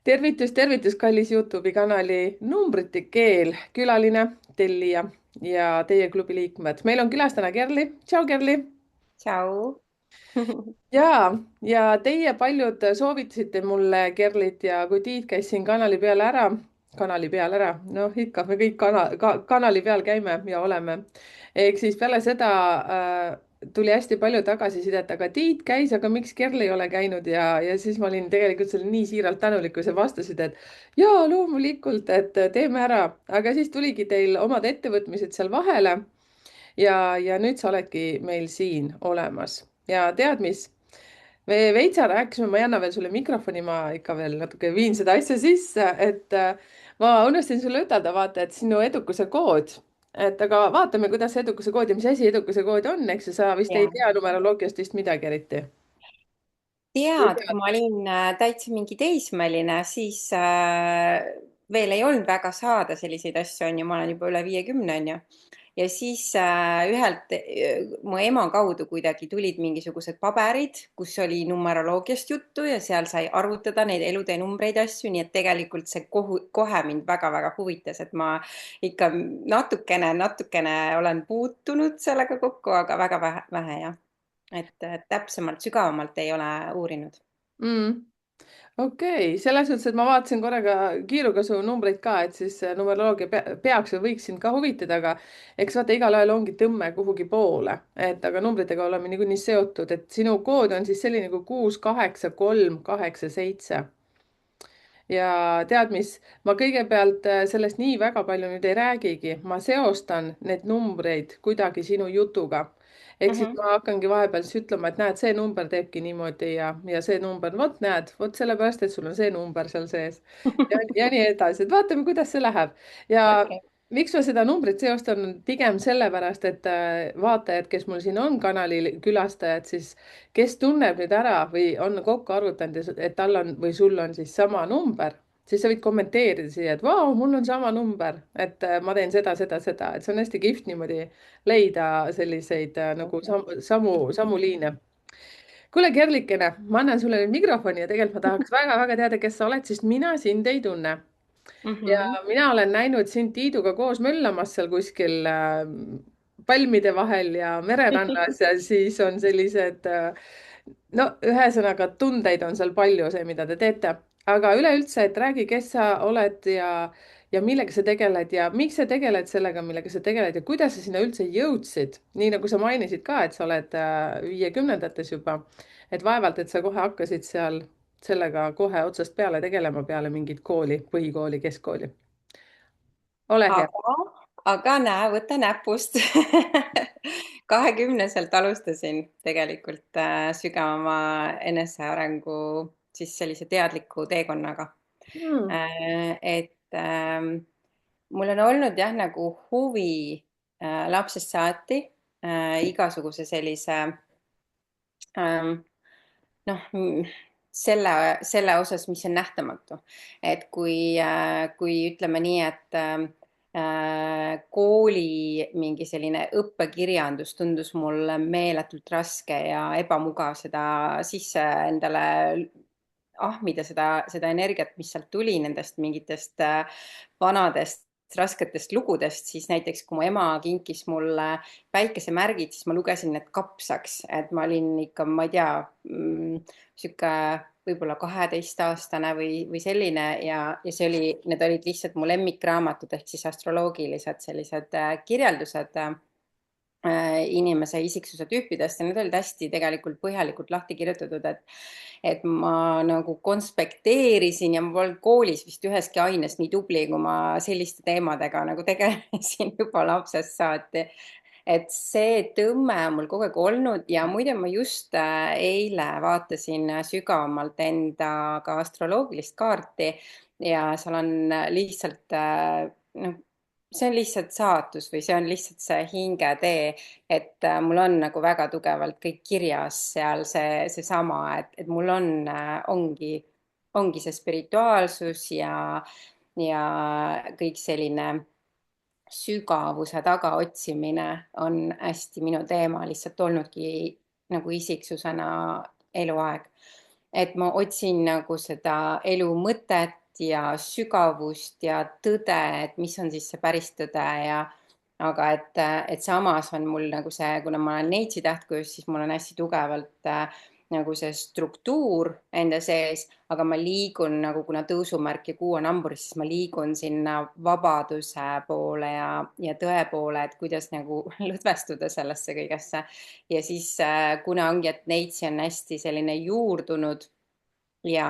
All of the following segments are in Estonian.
tervitus, kallis Youtube'i kanali Numbrite keel, külaline, tellija ja teie klubi liikmed. meil on külas täna Kerli. Tšau, Kerli. Tšau. Ja teie paljud soovitasite mulle Kerlit ja kui Tiit käis siin kanali peal ära, noh ikka me kõik kanali peal käime ja oleme. ehk siis peale seda tuli hästi palju tagasisidet, aga Tiit käis, aga miks Kerl ei ole käinud ja siis ma olin tegelikult selle nii siiralt tänulik, kui sa vastasid, et jaa, loomulikult, et teeme ära, aga siis tuligi teil omad ettevõtmised seal vahele ja nüüd sa oledki meil siin olemas ja tead mis? Me veitsa rääkisime, ma ei anna veel sulle mikrofoni, ma ikka veel natuke viin seda asja sisse, et ma unustasin sulle ütelda, vaata, et sinu edukuse kood, et aga vaatame, kuidas see edukuse kood ja mis asi edukuse kood on, eks ju, sa vist ei Ja tea numeroloogiast vist midagi eriti. Või tead, kui tead? ma olin täitsa mingi teismeline, siis veel ei olnud väga saada selliseid asju, on ju, ma olen juba üle 50, on ju. Ja siis mu ema kaudu kuidagi tulid mingisugused paberid, kus oli numeroloogiast juttu ja seal sai arvutada neid elude numbreid ja asju, nii et tegelikult see kohe mind väga-väga huvitas, et ma ikka natukene olen puutunud sellega kokku, aga väga vähe jah. Et täpsemalt, sügavamalt ei ole uurinud. Mm. Okei, selles suhtes, et ma vaatasin korraga kiiruga su numbreid ka, et siis numeroloogia peaks või võiks sind ka huvitada, aga eks vaata, igalühel ongi tõmme kuhugi poole, et aga numbritega oleme niikuinii seotud, et sinu kood on siis selline nagu 6, 8, 3, 8, 7. ja tead mis, ma kõigepealt sellest nii väga palju nüüd ei räägigi, ma seostan need numbreid kuidagi sinu jutuga. Ehk siis Mhm. ma hakkangi vahepeal siis ütlema, et näed, see number teebki niimoodi ja see number, vot näed, vot sellepärast, et sul on see number seal sees. Ja nii edasi, et vaatame, kuidas see läheb. Ja okei. miks ma seda numbrit seostan, on pigem sellepärast, et vaatajad, kes mul siin on kanalil külastajad, siis kes tunneb nüüd ära või on kokku arvutanud, et tal on või sul on siis sama number, siis sa võid kommenteerida siia, et vau, mul on sama number, et ma teen seda, et see on hästi kihvt niimoodi leida selliseid nagu samu liine. kuule, Kerlikene, ma annan sulle nüüd mikrofoni ja tegelikult ma tahaks väga-väga teada, kes sa oled, sest mina sind ei tunne. Ja Mhm. mina olen näinud sind Tiiduga koos möllamas seal kuskil palmide vahel ja mererannas ja siis on sellised no ühesõnaga tundeid on seal palju, see, mida te teete. aga üleüldse, et räägi, kes sa oled ja millega sa tegeled ja miks sa tegeled sellega, millega sa tegeled ja kuidas sa sinna üldse jõudsid. nii nagu sa mainisid ka, et sa oled 50-ndates juba, et vaevalt, et sa kohe hakkasid seal sellega kohe otsast peale tegelema peale mingit kooli, põhikooli, keskkooli. ole hea. aga näe, võta näpust. 20-selt alustasin tegelikult sügavama enesearengu siis sellise teadliku teekonnaga. Hmm. Et mul on olnud jah, nagu huvi lapsest saati igasuguse sellise ähm, noh, selle osas, mis on nähtamatu. Et kui ütleme nii, et kooli mingi selline õppekirjandus tundus mulle meeletult raske ja ebamugav seda sisse endale ahmida, seda energiat, mis sealt tuli nendest mingitest vanadest rasketest lugudest, siis näiteks kui mu ema kinkis mulle päikesemärgid, siis ma lugesin need kapsaks, et ma olin ikka, ma ei tea, sihuke võib-olla 12-aastane või selline ja see oli, need olid lihtsalt mu lemmikraamatud ehk siis astroloogilised sellised kirjeldused inimese isiksuse tüüpidest ja need olid hästi tegelikult põhjalikult lahti kirjutatud, et ma nagu konspekteerisin ja ma polnud koolis vist üheski aines nii tubli, kui ma selliste teemadega nagu tegelesin juba lapsest saati. Et see tõmme on mul kogu aeg olnud ja muide ma just eile vaatasin sügavamalt enda ka astroloogilist kaarti ja seal on lihtsalt noh, see on lihtsalt saatus või see on lihtsalt see hingetee, et mul on nagu väga tugevalt kõik kirjas seal seesama, et mul ongi see spirituaalsus ja kõik selline sügavuse tagaotsimine on hästi minu teema lihtsalt olnudki nagu isiksusena eluaeg. et ma otsin nagu seda elu mõtet ja sügavust ja tõde, et mis on siis see päris tõde ja aga et samas on mul nagu see, kuna ma olen neitsi tähtkujus, siis mul on hästi tugevalt nagu see struktuur enda sees, aga ma liigun nagu, kuna tõusumärk ja kuu on hamburis, siis ma liigun sinna vabaduse poole ja tõe poole, et kuidas nagu lõdvestuda sellesse kõigesse. Ja siis kuna ongi, et neitsi on hästi selline juurdunud ja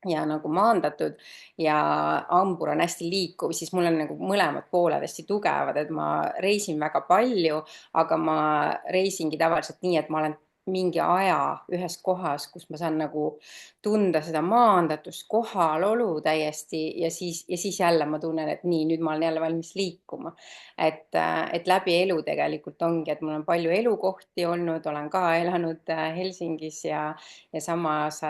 nagu maandatud ja hambur on hästi liikuv, siis mul on nagu mõlemad pooled hästi tugevad, et ma reisin väga palju, aga ma reisingi tavaliselt nii, et ma olen mingi aja ühes kohas, kus ma saan nagu tunda seda maandatust, kohalolu täiesti ja siis jälle ma tunnen, et nii, nüüd ma olen jälle valmis liikuma. et läbi elu tegelikult ongi, et mul on palju elukohti olnud, olen ka elanud Helsingis ja samas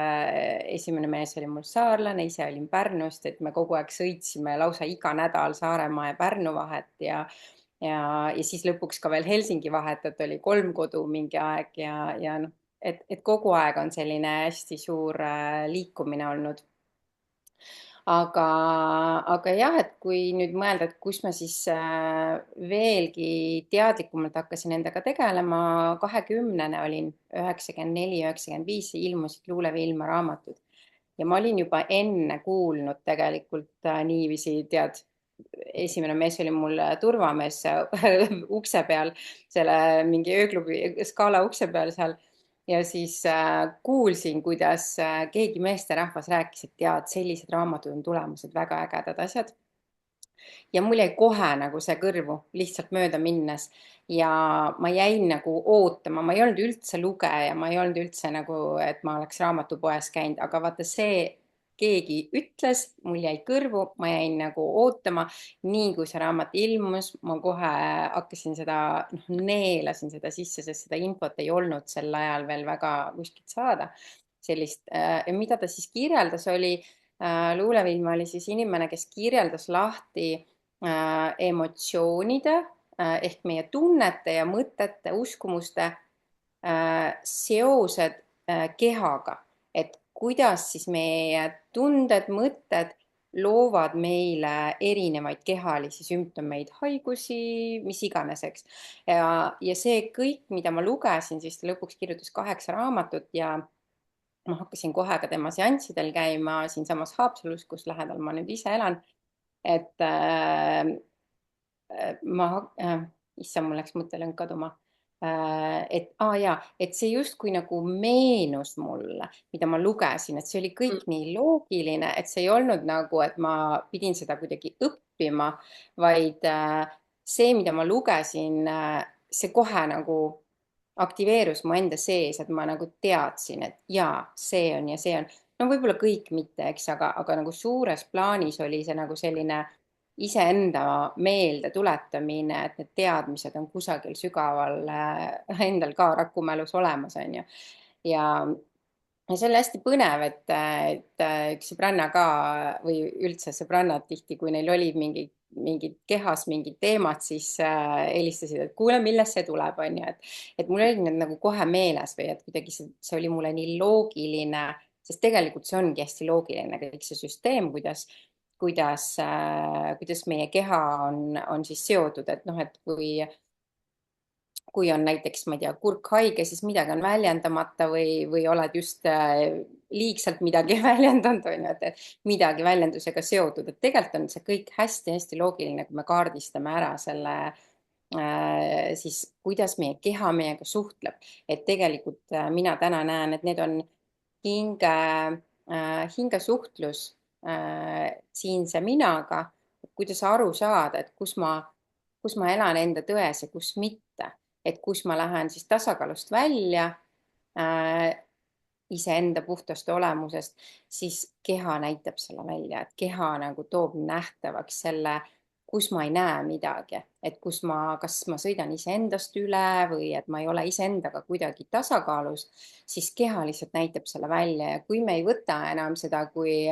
esimene mees oli mul saarlane, ise olin Pärnust, et me kogu aeg sõitsime lausa iga nädal Saaremaa ja Pärnu vahet ja siis lõpuks ka veel Helsingi vahet, et oli 3 kodu mingi aeg ja noh, et kogu aeg on selline hästi suur liikumine olnud. aga, aga jah, et kui nüüd mõelda, et kus ma siis veelgi teadlikumalt hakkasin endaga tegelema, 20 olin, 94, 95 ilmusid Luulevi ilma raamatud ja ma olin juba enne kuulnud tegelikult niiviisi, tead, esimene mees oli mul turvamees ukse peal, selle mingi ööklubi Scala ukse peal seal ja siis kuulsin, kuidas keegi meesterahvas rääkis, et tead, sellised raamatud on tulemas, et väga ägedad asjad. Ja mul jäi kohe nagu see kõrvu lihtsalt mööda minnes ja ma jäin nagu ootama, ma ei olnud üldse lugeja, ma ei olnud üldse nagu, et ma oleks raamatupoes käinud, aga vaata see keegi ütles, mul jäi kõrvu, ma jäin nagu ootama. nii kui see raamat ilmus, ma kohe hakkasin seda, noh, neelasin seda sisse, sest seda infot ei olnud sel ajal veel väga kuskilt saada. sellist, mida ta siis kirjeldas, oli luulevilma oli siis inimene, kes kirjeldas lahti emotsioonide ehk meie tunnete ja mõtete, uskumuste seosed kehaga, et kuidas siis meie tunded, mõtted loovad meile erinevaid kehalisi sümptomeid, haigusi, mis iganes, eks. ja see kõik, mida ma lugesin, siis ta lõpuks kirjutas 8 raamatut ja ma hakkasin kohe ka tema seanssidel käima siinsamas Haapsalus, kus lähedal ma nüüd ise elan. et ma, issand, mul läks mõttelõng kaduma. Et see justkui nagu meenus mulle, mida ma lugesin, et see oli kõik nii loogiline, et see ei olnud nagu, et ma pidin seda kuidagi õppima, vaid see, mida ma lugesin, see kohe nagu aktiveerus mu enda sees, et ma nagu teadsin, et jaa, see on ja see on. no võib-olla kõik mitte, eks, aga nagu suures plaanis oli see nagu selline iseenda meelde tuletamine, et need teadmised on kusagil sügaval endal ka rakumälus olemas, on ju. ja ja see oli hästi põnev, et üks sõbranna ka või üldse sõbrannad tihti, kui neil olid mingid kehas mingid teemad, siis helistasid, et kuule, millest see tuleb, on ju, et mul olid need nagu kohe meeles või et kuidagi see oli mulle nii loogiline, sest tegelikult see ongi hästi loogiline kõik see süsteem, kuidas meie keha on siis seotud, et noh, et kui on näiteks, ma ei tea, kurk haige, siis midagi on väljendamata või oled just liigselt midagi väljendanud, on ju, et midagi väljendusega seotud, et tegelikult on see kõik hästi-hästi loogiline, kui me kaardistame ära selle siis, kuidas meie keha meiega suhtleb. et tegelikult mina täna näen, et need on hingesuhtlus siinse minaga, kuidas aru saada, et kus ma elan enda tões ja kus mitte, et kus ma lähen siis tasakaalust välja iseenda puhtast olemusest, siis keha näitab selle välja, et keha nagu toob nähtavaks selle, kus ma ei näe midagi, et kas ma sõidan iseendast üle või et ma ei ole iseendaga kuidagi tasakaalus, siis keha lihtsalt näitab selle välja ja kui me ei võta enam seda kui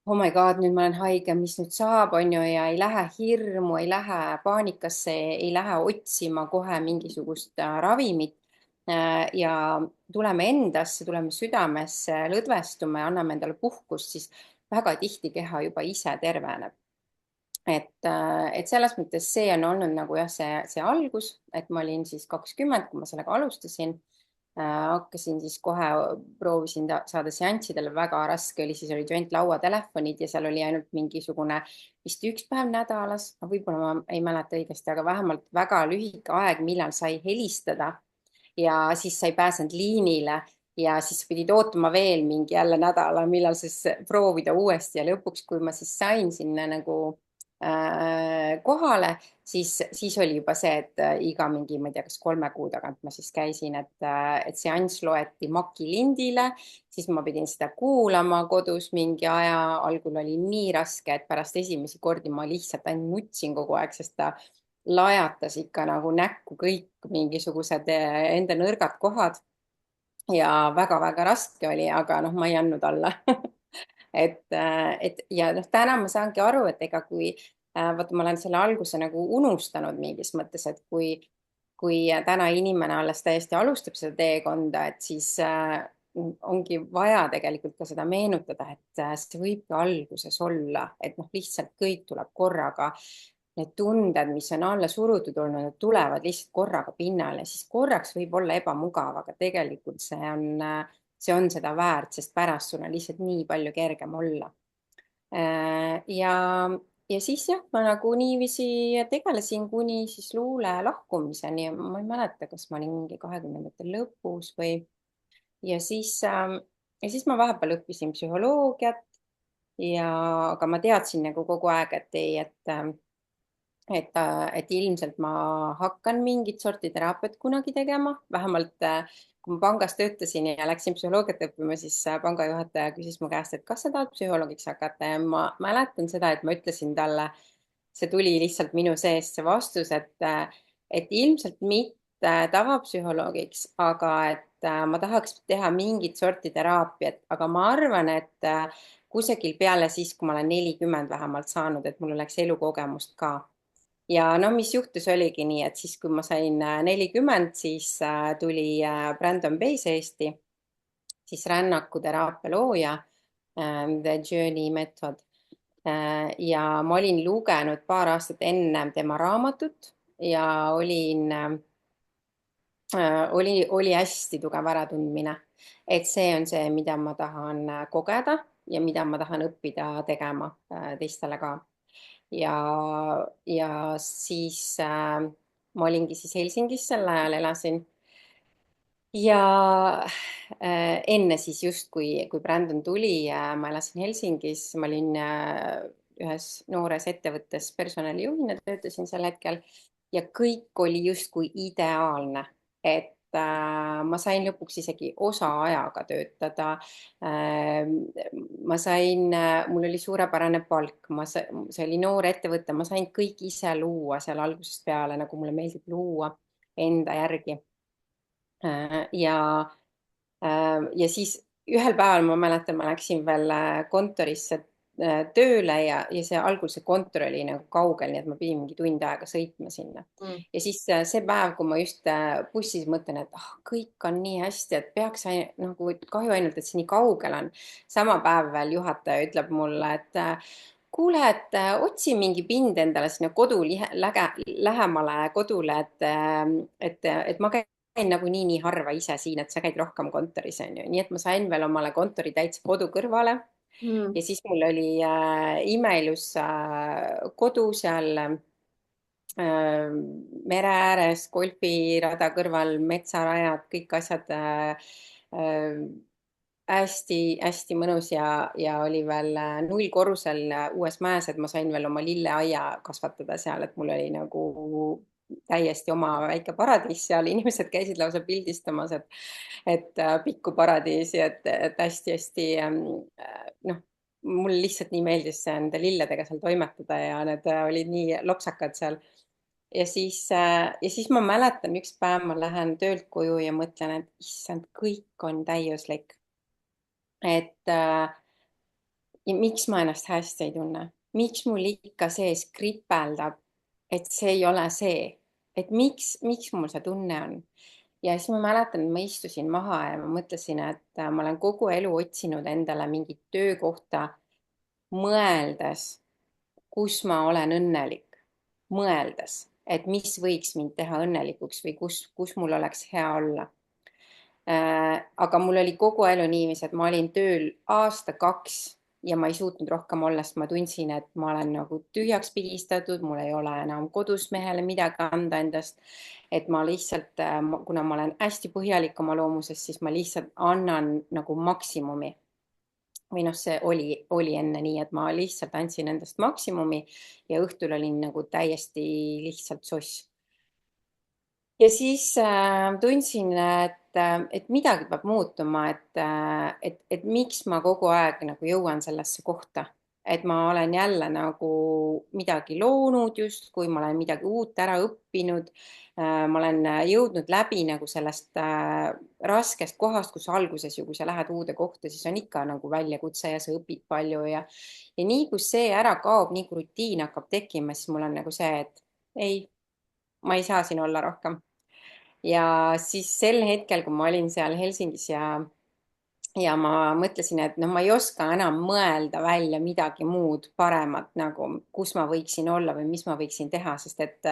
oh my god, nüüd ma olen haige, mis nüüd saab, on ju, ja ei lähe hirmu, ei lähe paanikasse, ei lähe otsima kohe mingisugust ravimit, ja tuleme endasse, tuleme südamesse, lõdvestume, anname endale puhkust, siis väga tihti keha juba ise terveneb. Et selles mõttes see on olnud nagu jah, see algus, et ma olin siis 20, kui ma sellega alustasin. Hakkasin siis kohe, proovisin saada seanssidele, väga raske oli, siis olid ju ainult lauatelefonid ja seal oli ainult mingisugune vist üks päev nädalas, võib-olla ma ei mäleta õigesti, aga vähemalt väga lühike aeg, millal sai helistada ja siis sa ei pääsenud liinile ja siis pidid ootama veel mingi jälle nädala, millal siis proovida uuesti ja lõpuks, kui ma siis sain sinna nagu kohale, siis oli juba see, et iga mingi, ma ei tea, kas 3 kuu tagant ma siis käisin, et seanss loeti makilindile, siis ma pidin seda kuulama kodus mingi aja, algul oli nii raske, et pärast esimesi kordi ma lihtsalt ainult nutsin kogu aeg, sest ta lajatas ikka nagu näkku kõik mingisugused enda nõrgad kohad ja väga-väga raske oli, aga noh, ma ei andnud alla et ja noh, täna ma saangi aru, et ega kui vaata, ma olen selle alguse nagu unustanud mingis mõttes, et kui täna inimene alles täiesti alustab seda teekonda, et siis ongi vaja tegelikult ka seda meenutada, et see võibki alguses olla, et noh, lihtsalt kõik tuleb korraga. Need tunded, mis on alla surutud olnud, need tulevad lihtsalt korraga pinnale, siis korraks võib olla ebamugav, aga tegelikult see on seda väärt, sest pärast sul on lihtsalt nii palju kergem olla. Ja, ja siis jah, ma nagu niiviisi tegelesin kuni siis luule lahkumiseni ja ma ei mäleta, kas ma olin mingi 20-ndate lõpus või ja siis ma vahepeal õppisin psühholoogiat ja, aga ma teadsin nagu kogu aeg, et ei, et ilmselt ma hakkan mingit sorti teraapiat kunagi tegema, vähemalt kui ma pangas töötasin ja läksin psühholoogiat õppima, siis pangajuhataja küsis mu käest, et kas sa tahad psühholoogiks hakata ja ma mäletan seda, et ma ütlesin talle, see tuli lihtsalt minu seest see vastus, et ilmselt mitte tavapsühholoogiks, aga et ma tahaks teha mingit sorti teraapiat, aga ma arvan, et kusagil peale siis, kui ma olen 40 vähemalt saanud, et mul oleks elukogemust ka ja no mis juhtus, oligi nii, et siis, kui ma sain 40, siis tuli Brandon Bayes Eesti, siis rännakuteraapia looja, The Journey Method. Ja ma olin lugenud paar aastat enne tema raamatut ja oli hästi tugev äratundmine, et see on see, mida ma tahan kogeda ja mida ma tahan õppida tegema teistele ka ja, ja siis ma olingi siis Helsingis sel ajal elasin ja enne siis just, kui Brandon tuli, ma elasin Helsingis, ma olin ühes noores ettevõttes personalijuhina, töötasin sel hetkel ja kõik oli justkui ideaalne, et ma sain lõpuks isegi osaajaga töötada. Ma sain, mul oli suurepärane palk, see oli noor ettevõte, ma sain kõik ise luua seal algusest peale, nagu mulle meeldib luua enda järgi. Ja siis ühel päeval ma mäletan, ma läksin veel kontorisse tööle ja see algul see kontor oli nagu kaugel, nii et ma pidin mingi tund aega sõitma sinna. Ja siis see päev, kui ma just bussis mõtlen, et kõik on nii hästi, et peaks nagu kahju ainult, et see nii kaugel on. Sama päev veel juhataja ütleb mulle, et kuule, et otsi mingi pind endale sinna lähemale kodule, et ma käin nagunii nii harva ise siin, et sa käid rohkem kontoris, on ju. Nii et ma sain veel omale kontori täitsa kodu kõrvale ja siis mul oli imeilus kodu seal mere ääres, golfirada kõrval, metsarajad, kõik asjad hästi-hästi mõnus ja oli veel 0 korrusel uues mäes, et ma sain veel oma lilleaia kasvatada seal, et mul oli nagu täiesti oma väike paradiis seal, inimesed käisid lausa pildistamas, et pikku paradiisi, et hästi-hästi noh, mul lihtsalt nii meeldis nende lilledega seal toimetada ja need olid nii lopsakad seal. Ja siis ma mäletan, üks päev ma lähen töölt koju ja mõtlen, et issand, kõik on täiuslik. Et ja miks ma ennast hästi ei tunne, miks mul ikka sees kripeldab, et see ei ole see, et miks mul see tunne on ja siis ma mäletan, et ma istusin maha ja ma mõtlesin, et ma olen kogu elu otsinud endale mingit töökohta, mõeldes, kus ma olen õnnelik, mõeldes, et mis võiks mind teha õnnelikuks või kus mul oleks hea olla. Aga mul oli kogu elu niiviisi, et ma olin tööl aasta-kaks ja ma ei suutnud rohkem olla, sest ma tundsin, et ma olen nagu tühjaks pigistatud, mul ei ole enam kodus mehele midagi anda endast. Et ma lihtsalt, kuna ma olen hästi põhjalik oma loomuses, siis ma lihtsalt annan nagu maksimumi. Või noh, see oli enne nii, et ma lihtsalt andsin endast maksimumi ja õhtul olin nagu täiesti lihtsalt soss. Ja siis tundsin, et midagi peab muutuma, et miks ma kogu aeg nagu jõuan sellesse kohta, et ma olen jälle nagu midagi loonud justkui, ma olen midagi uut ära õppinud. Ma olen jõudnud läbi nagu sellest raskest kohast, kus alguses ju, kui sa lähed uude kohta, siis on ikka nagu väljakutse ja sa õpid palju ja nii kui see ära kaob, nii kui rutiin hakkab tekkima, siis mul on nagu see, et ei, ma ei saa siin olla rohkem. Ja siis sel hetkel, kui ma olin seal Helsingis ja ma mõtlesin, et noh, ma ei oska enam mõelda välja midagi muud paremat nagu, kus ma võiksin olla või mis ma võiksin teha, sest et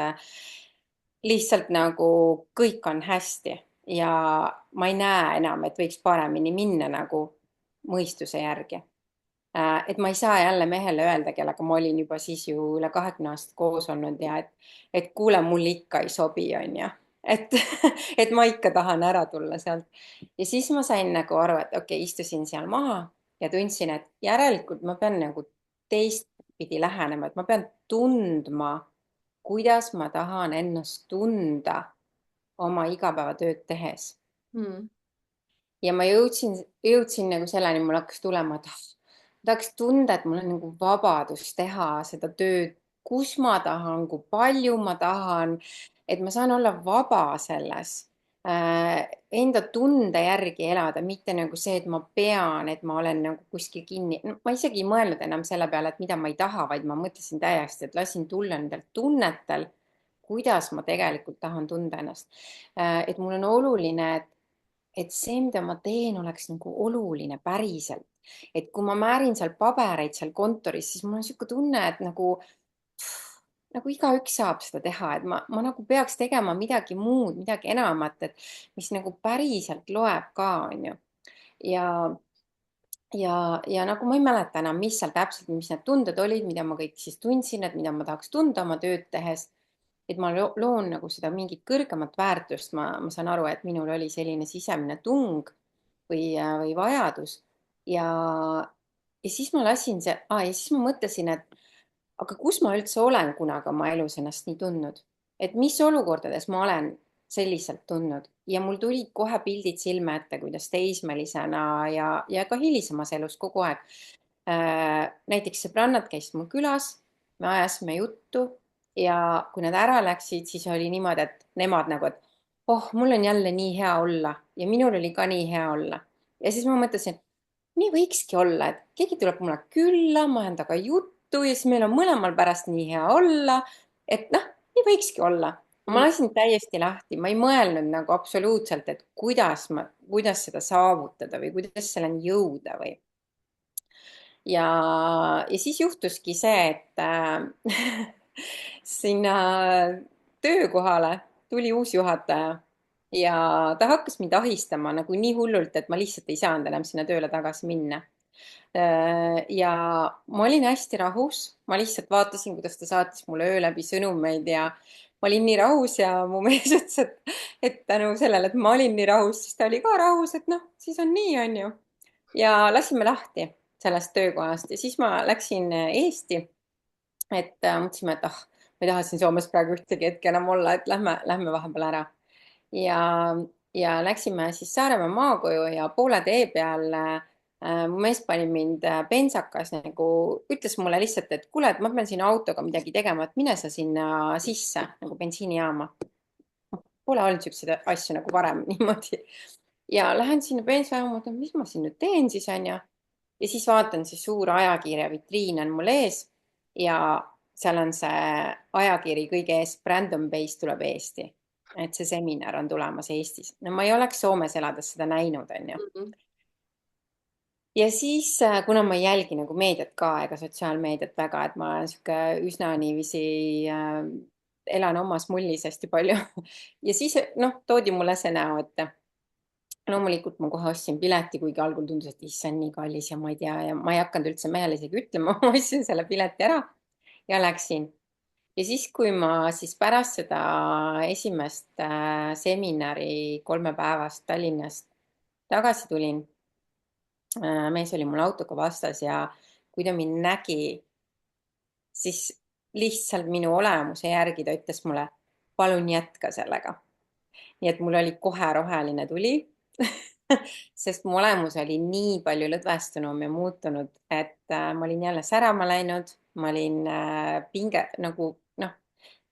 lihtsalt nagu kõik on hästi ja ma ei näe enam, et võiks paremini minna nagu mõistuse järgi. Et ma ei saa jälle mehele öelda, kellega ma olin juba siis ju üle 20 aastat koos olnud ja et kuule, mul ikka ei sobi, on ju. Et, et ma ikka tahan ära tulla sealt. Ja siis ma sain nagu aru, et okei, istusin seal maha ja tundsin, et järelikult ma pean nagu teistpidi lähenema, et ma pean tundma, kuidas ma tahan ennast tunda oma igapäevatööd tehes. mm. Ja ma jõudsin nagu selleni, mul hakkas tulema, et ma tahaks tunda, et mul on nagu vabadus teha seda tööd, kus ma tahan, kui palju ma tahan, et ma saan olla vaba selles, enda tunde järgi elada, mitte nagu see, et ma pean, et ma olen nagu kuskil kinni no,. ma isegi ei mõelnud enam selle peale, et mida ma ei taha, vaid ma mõtlesin täiesti, et lasin tulla nendel tunnetel, kuidas ma tegelikult tahan tunda ennast. Et mul on oluline, et see, mida ma teen, oleks nagu oluline päriselt. Et kui ma määrin seal pabereid seal kontoris, siis mul on niisugune tunne, et nagu igaüks saab seda teha, et ma nagu peaks tegema midagi muud, midagi enamat, et mis nagu päriselt loeb ka, on ju. Ja, ja nagu ma ei mäleta enam, mis seal täpselt, mis need tunded olid, mida ma kõik siis tundsin, et mida ma tahaks tunda oma tööd tehes. Et ma loon nagu seda mingit kõrgemat väärtust, ma saan aru, et minul oli selline sisemine tung või vajadus ja, ja siis ma lasin ja siis ma mõtlesin, et aga kus ma üldse olen kunagi oma elus ennast nii tundnud, et mis olukordades ma olen selliselt tundnud ja mul tulid kohe pildid silme ette, kuidas teismelisena ja ka hilisemas elus kogu aeg. Näiteks sõbrannad käisid mul külas, me ajasime juttu ja kui nad ära läksid, siis oli niimoodi, et nemad nagu, et oh, mul on jälle nii hea olla ja minul oli ka nii hea olla. Ja siis ma mõtlesin, nii võikski olla, et keegi tuleb mulle külla, ma ajan temaga juttu ja siis meil on mõlemal pärast nii hea olla. Et noh, nii võikski olla. Ma lasin täiesti lahti, ma ei mõelnud nagu absoluutselt, et kuidas seda saavutada või kuidas selleni jõuda või. Ja, ja siis juhtuski see, et sinna töökohale tuli uus juhataja ja ta hakkas mind ahistama nagu nii hullult, et ma lihtsalt ei saanud enam sinna tööle tagasi minna. Ja ma olin hästi rahus, ma lihtsalt vaatasin, kuidas ta saatis mulle öö läbi sõnumeid ja ma olin nii rahus ja mu mees ütles, et tänu sellele, et ma olin nii rahus, siis ta oli ka rahus, et noh, siis on nii, on ju. Ja lasime lahti sellest töökohast ja siis ma läksin Eesti, et mõtlesime, et ma ei taha siin Soomes praegu ühtegi hetke enam olla, et lähme vahepeal ära. Ja, ja läksime siis Saaremaa maakoju ja poole tee peal mu mees pani mind bensakas nagu, ütles mulle lihtsalt, et kuule, et ma pean siin autoga midagi tegema, et mine sa sinna sisse nagu bensiinijaama. Pole olnud siukseid asju nagu varem niimoodi. Ja lähen sinna bensajaama, mõtlen, mis ma siin nüüd teen siis, on ju. Ja siis vaatan, see suur ajakirja vitriin on mul ees ja seal on see ajakiri kõige ees, Brandon Base tuleb Eesti. et see seminar on tulemas Eestis. No ma ei oleks Soomes elades seda näinud, onju. Mhm. Ja siis, kuna ma ei jälgi nagu meediat ka ega sotsiaalmeediat väga, et ma olen sihuke üsna niiviisi elan omas mullis hästi palju. Ja siis noh, toodi mulle see näo ette. Loomulikult ma kohe ostsin pileti, kuigi algul tundus, et issand, nii kallis ja ma ei tea ja ma ei hakanud üldse mehele isegi ütlema, ma ostsin selle pileti ära ja läksin. Ja siis, kui ma siis pärast seda esimest seminari 3 päevast Tallinnast tagasi tulin, mees oli mul autoga vastas ja kui ta mind nägi, siis lihtsalt minu olemuse järgi ta ütles mulle, palun jätka sellega. Nii et mul oli kohe roheline tuli sest mu olemus oli nii palju lõdvestunum ja muutunud, et ma olin jälle särama läinud, ma olin pinge nagu noh,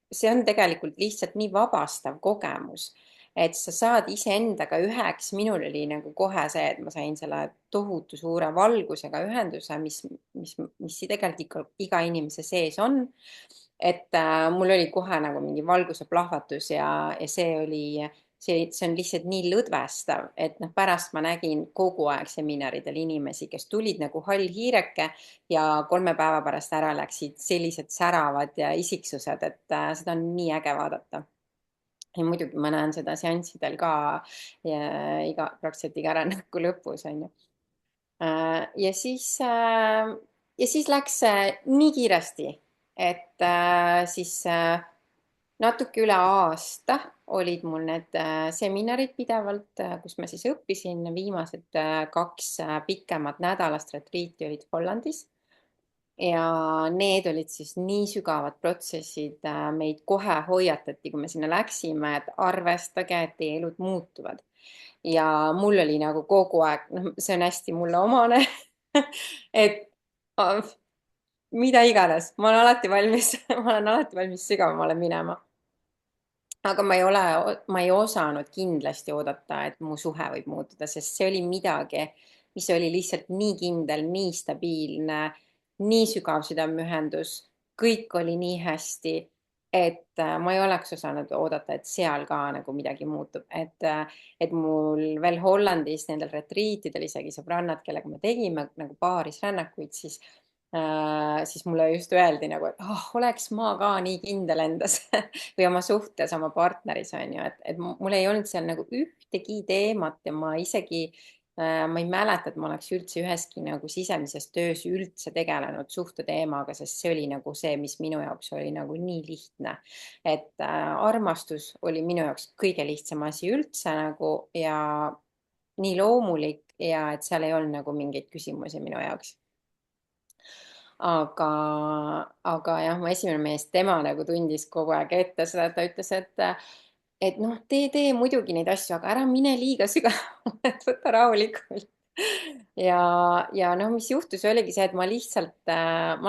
see on tegelikult lihtsalt nii vabastav kogemus, et sa saad iseendaga üheks. Minul oli nagu kohe see, et ma sain selle tohutu suure valgusega ühenduse, mis tegelikult ikka iga inimese sees on. Et mul oli kohe nagu mingi valguse plahvatus ja see on lihtsalt nii lõdvestav, et noh, pärast ma nägin kogu aeg seminaridel inimesi, kes tulid nagu hall hiireke ja 3 päeva pärast ära läksid sellised säravad ja isiksused, et seda on nii äge vaadata. Ja muidugi ma näen seda seanssidel ka praktiliselt iga rännaku lõpus on ju. Ja siis läks nii kiiresti, et siis natuke üle aasta olid mul need seminarid pidevalt, kus ma siis õppisin. Viimased 2 pikemat nädalast retriiti olid Hollandis ja need olid siis nii sügavad protsessid. Meid kohe hoiatati, kui me sinna läksime, et arvestage, et teie elud muutuvad. Ja mul oli nagu kogu aeg, noh, see on hästi mulle omane et mida iganes, ma olen alati valmis ma olen alati valmis sügavamale minema. Aga ma ei osanud kindlasti oodata, et mu suhe võib muutuda, sest see oli midagi, mis oli lihtsalt nii kindel, nii stabiilne, nii sügav südameühendus, kõik oli nii hästi, et ma ei oleks osanud oodata, et seal ka nagu midagi muutub, et mul veel Hollandis nendel retriitidel isegi sõbrannad, kellega me tegime nagu paarisrännakuid, siis mulle just öeldi nagu, et oleks ma ka nii kindel endas või oma suhtes, oma partneris on ju, et mul ei olnud seal nagu ühtegi teemat ja ma isegi, ma ei mäleta, et ma oleks üldse üheski nagu sisemises töös üldse tegelenud suhteteemaga, sest see oli nagu see, mis minu jaoks oli nagu nii lihtne. Et armastus oli minu jaoks kõige lihtsam asi üldse nagu ja nii loomulik ja et seal ei olnud nagu mingeid küsimusi minu jaoks. aga, aga jah, mu esimene mees, tema nagu tundis kogu aeg ette seda, et ta ütles, et noh, tee muidugi neid asju, aga ära mine liiga sügavale, et võta rahulikult. Ja noh, mis juhtus, oligi see, et ma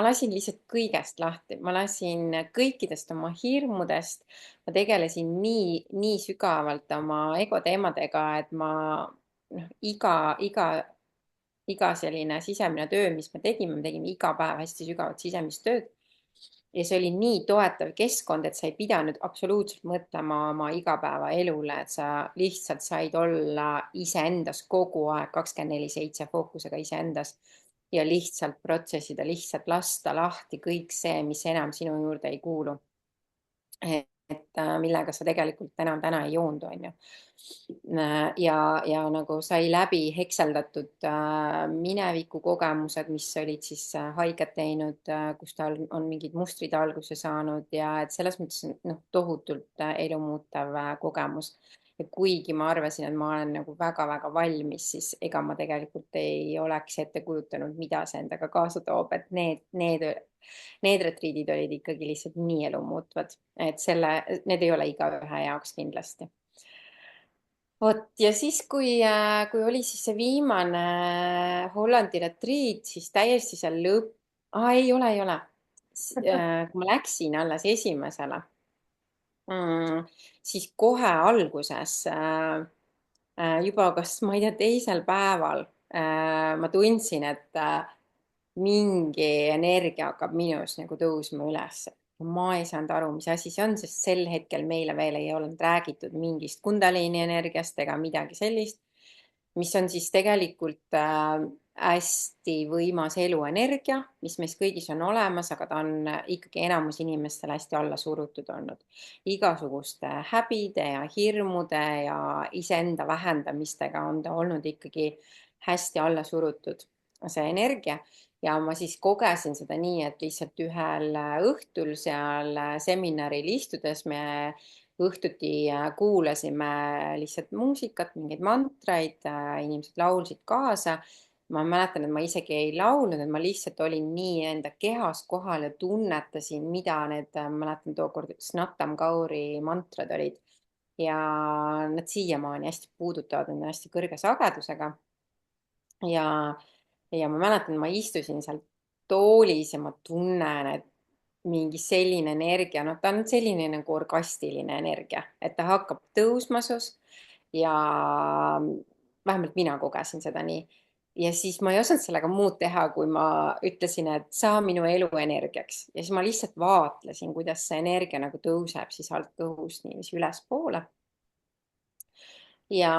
lasin lihtsalt kõigest lahti, ma lasin kõikidest oma hirmudest, ma tegelesin nii sügavalt oma ego teemadega, et ma noh, iga selline sisemine töö, mis me tegime iga päev hästi sügavat sisemist tööd. Ja see oli nii toetav keskkond, et sa ei pidanud absoluutselt mõtlema oma igapäevaelule, et sa lihtsalt said olla iseendas kogu aeg 24/7 fookusega iseendas ja lihtsalt protsessida, lihtsalt lasta lahti kõik see, mis enam sinu juurde ei kuulu. Et millega sa tegelikult enam täna ei joondu, on ju. Ja nagu sai läbi hekseldatud mineviku kogemused, mis olid siis haiget teinud, kus tal on mingid mustrid alguse saanud ja et selles mõttes noh, tohutult elumuutev kogemus. Ja kuigi ma arvasin, et ma olen nagu väga-väga valmis, siis ega ma tegelikult ei oleks ette kujutanud, mida see endaga kaasa toob, et need retriidid olid ikkagi lihtsalt nii elumuutvad, et need ei ole igaühe jaoks kindlasti. Vot ja siis, kui oli siis see viimane Hollandi retriit, siis täiesti seal ei ole. Kui ma läksin alles esimesele, siis kohe alguses juba kas ma ei tea, teisel päeval ma tundsin, et mingi energia hakkab minus nagu tõusma üles. ma ei saanud aru, mis asi see on, sest sel hetkel meile veel ei olnud räägitud mingist kundaliini energiast ega midagi sellist, mis on siis tegelikult hästi võimas eluenergia, mis meis kõigis on olemas, aga ta on ikkagi enamus inimestel hästi alla surutud olnud. Igasuguste häbide ja hirmude ja iseenda vähendamistega on ta olnud ikkagi hästi alla surutud, see energia. Ja ma siis kogesin seda nii, et lihtsalt ühel õhtul seal seminaril istudes me õhtuti kuulasime lihtsalt muusikat, mingeid mantraid, inimesed laulsid kaasa. Ma mäletan, et ma isegi ei laulnud, et ma lihtsalt olin nii enda kehas kohal ja tunnetasin, mida need, mäletan tookord Snatam Kauri mantrad olid. Ja nad siiamaani hästi puudutavad, need on hästi kõrge sagedusega. Ja ma mäletan, ma istusin seal toolis ja ma tunnen, et mingi selline energia, noh, ta on selline nagu orgastiline energia, et ta hakkab tõusma sus ja vähemalt mina kogesin seda nii. Ja siis ma ei osanud sellega muud teha, kui ma ütlesin, et saa minu elu energiaks ja siis ma lihtsalt vaatlesin, kuidas see energia nagu tõuseb siis alt kõhust niiviisi ülespoole ja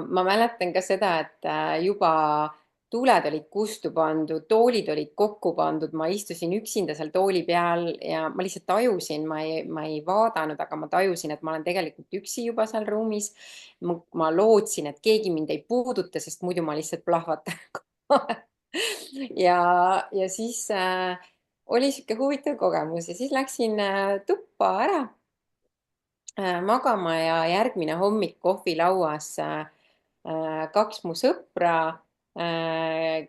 ma mäletan ka seda, et juba tuled olid kustu pandud, toolid olid kokku pandud, ma istusin üksinda seal tooli peal ja ma lihtsalt tajusin, ma ei vaadanud, aga ma tajusin, et ma olen tegelikult üksi juba seal ruumis. Ma lootsin, et keegi mind ei puuduta, sest muidu ma lihtsalt plahvatan kohe. Ja siis oli sihuke huvitav kogemus ja siis läksin tuppa ära magama ja järgmine hommik kohvilauas kaks mu sõpra,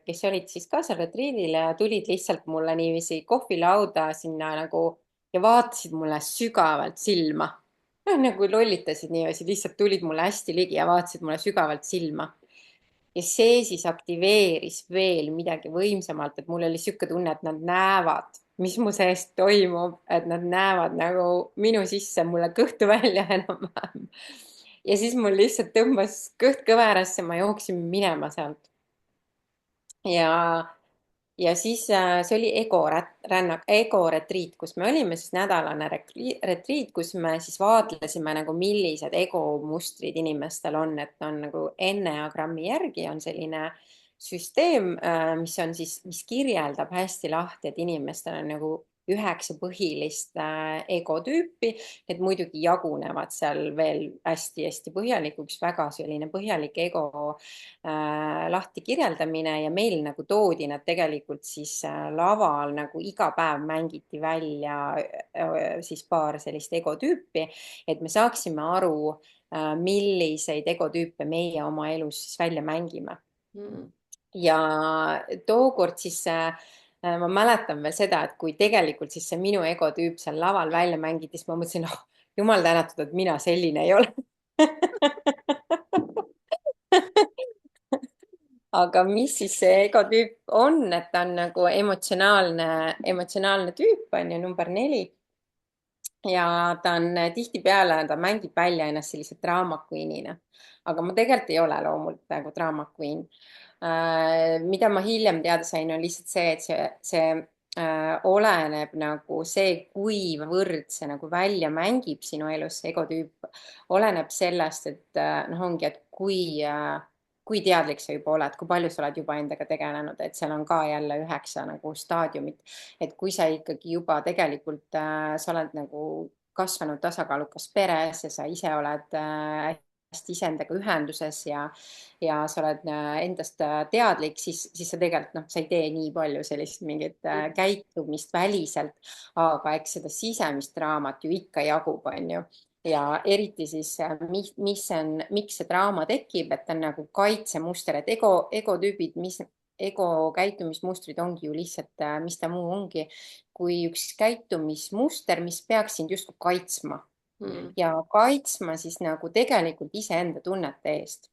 kes olid siis ka seal retriidil ja tulid lihtsalt mulle niiviisi kohvilauda sinna nagu ja vaatasid mulle sügavalt silma. Nagu lollitasid niiviisi, lihtsalt tulid mulle hästi ligi ja vaatasid mulle sügavalt silma. Ja see siis aktiveeris veel midagi võimsamalt, et mul oli niisugune tunne, et nad näevad, mis mu seest toimub, et nad näevad nagu minu sisse, mulle kõhtu välja enam-vähem. Ja siis mul lihtsalt tõmbas kõht kõverasse, ma jooksin minema sealt. Ja siis see oli ego retriit, kus me olime siis nädalane retriit, kus me siis vaatlesime nagu millised egomustrid inimestel on, et on nagu enneagrammi järgi on selline süsteem, mis on siis, mis kirjeldab hästi lahti, et inimestel on nagu 9 põhilist egotüüpi, need muidugi jagunevad seal veel hästi-hästi põhjalikuks, väga selline põhjalik ego lahti kirjeldamine ja meil nagu toodi nad tegelikult siis laval nagu iga päev mängiti välja siis paar sellist egotüüpi, et me saaksime aru, milliseid egotüüpe meie oma elus siis välja mängime. Ja tookord siis ma mäletan veel seda, et kui tegelikult siis see minu egotüüp seal laval välja mängiti, siis ma mõtlesin, oh, jumal tänatud, et mina selline ei ole. Aga mis siis see egotüüp on, et ta on nagu emotsionaalne tüüp on ju number 4. Ja ta on tihtipeale, ta mängib välja ennast sellise drama queen'ina. Aga ma tegelikult ei ole loomult nagu drama queen. Mida ma hiljem teada sain, on lihtsalt see, et see oleneb nagu see, kuivõrd see nagu välja mängib sinu elus, see egotüüp, oleneb sellest, et noh, ongi, et kui teadlik sa juba oled, kui palju sa oled juba endaga tegelenud, et seal on ka jälle 9 nagu staadiumit, et kui sa ikkagi juba tegelikult sa oled nagu kasvanud tasakaalukas peres ja sa ise oled hästi iseendaga ühenduses ja sa oled endast teadlik, siis sa tegelikult noh, sa ei tee nii palju sellist mingit käitumist väliselt, aga eks seda sisemist draamat ju ikka jagub, on ju. Ja eriti siis, miks see draama tekib, et on nagu kaitsemuster, et egotüübid, ego käitumismustrid ongi ju lihtsalt, mis ta muu ongi, kui üks käitumismuster, mis peaks sind justkui kaitsma ja kaitsma siis nagu tegelikult iseenda tunnete eest.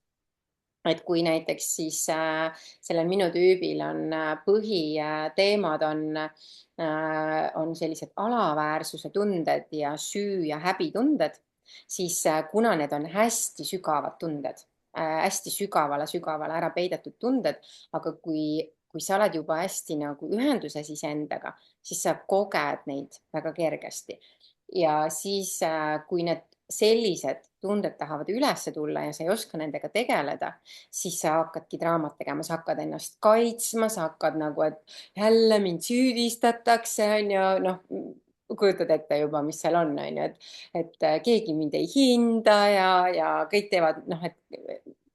Et kui näiteks siis sellel minu tüübil on põhiteemad on sellised alaväärsuse tunded ja süü ja häbitunded, siis kuna need on hästi sügavad tunded, hästi sügavale ära peidetud tunded, aga kui kui sa oled juba hästi nagu ühenduses iseendaga, siis sa koged neid väga kergesti. Ja siis, kui need sellised tunded tahavad üles tulla ja sa ei oska nendega tegeleda, siis sa hakkadki draamat tegema, sa hakkad ennast kaitsma, sa hakkad nagu, et jälle mind süüdistatakse, on ju, noh, kujutad ette juba, mis seal on ju, et keegi mind ei hinda ja kõik teevad, noh, et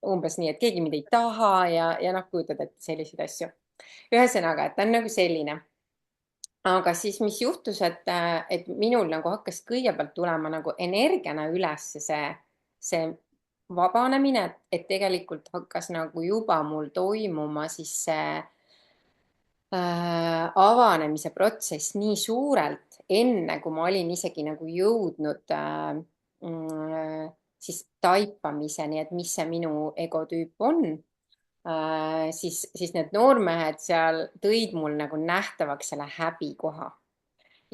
umbes nii, et keegi mind ei taha ja noh, kujutad ette selliseid asju. ühesõnaga, et ta on nagu selline. Aga siis, mis juhtus, et minul nagu hakkas kõigepealt tulema nagu energiana üles see vabanemine, et tegelikult hakkas nagu juba mul toimuma siis see avanemise protsess nii suurelt, enne kui ma olin isegi nagu jõudnud siis taipamiseni, et mis see minu egotüüp on. Siis need noormehed seal tõid mul nagu nähtavaks selle häbikoha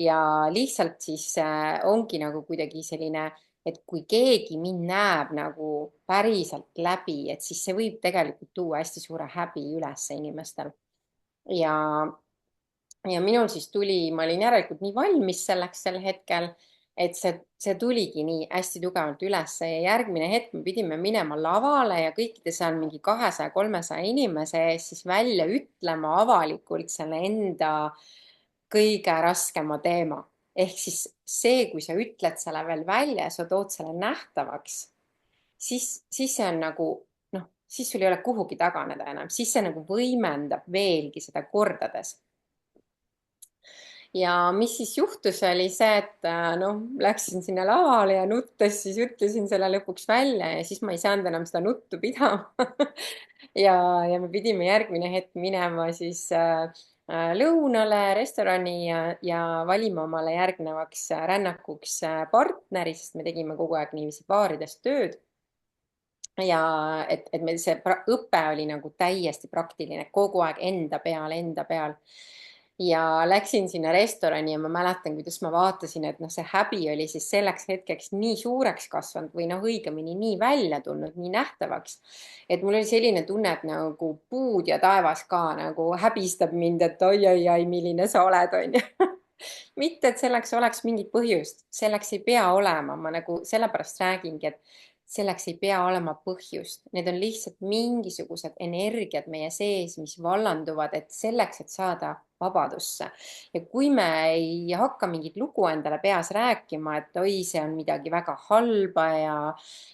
ja lihtsalt siis ongi nagu kuidagi selline, et kui keegi mind näeb nagu päriselt läbi, et siis see võib tegelikult tuua hästi suure häbi üles inimestel. ja ja minul siis tuli, ma olin järelikult nii valmis selleks sel hetkel, et see tuligi nii hästi tugevalt ülesse ja järgmine hetk me pidime minema lavale ja kõikide seal mingi 200-300 inimese ees siis välja ütlema avalikult selle enda kõige raskema teema. ehk siis see, kui sa ütled selle veel välja ja sa tood selle nähtavaks, siis see on nagu noh, siis sul ei ole kuhugi taganeda enam, siis see nagu võimendab veelgi seda kordades. Ja mis siis juhtus, oli see, et noh, läksin sinna lavale ja nuttes siis ütlesin selle lõpuks välja ja siis ma ei saanud enam seda nuttu pidama ja me pidime järgmine hetk minema siis lõunale restorani ja valima omale järgnevaks rännakuks partneri, sest me tegime kogu aeg niiviisi baarides tööd. Ja et meil see õpe oli nagu täiesti praktiline, kogu aeg enda peal. Ja läksin sinna restorani ja ma mäletan, kuidas ma vaatasin, et noh, see häbi oli siis selleks hetkeks nii suureks kasvanud või noh, õigemini nii välja tulnud, nii nähtavaks, et mul oli selline tunne, et nagu puud ja taevas ka nagu häbistab mind, et oi-oi-oi, milline sa oled, onju. mitte, et selleks oleks mingit põhjust, selleks ei pea olema, ma nagu sellepärast räägingi, et selleks ei pea olema põhjust, need on lihtsalt mingisugused energiad meie sees, mis vallanduvad, et selleks, et saada vabadusse. ja kui me ei hakka mingit lugu endale peas rääkima, et oi, see on midagi väga halba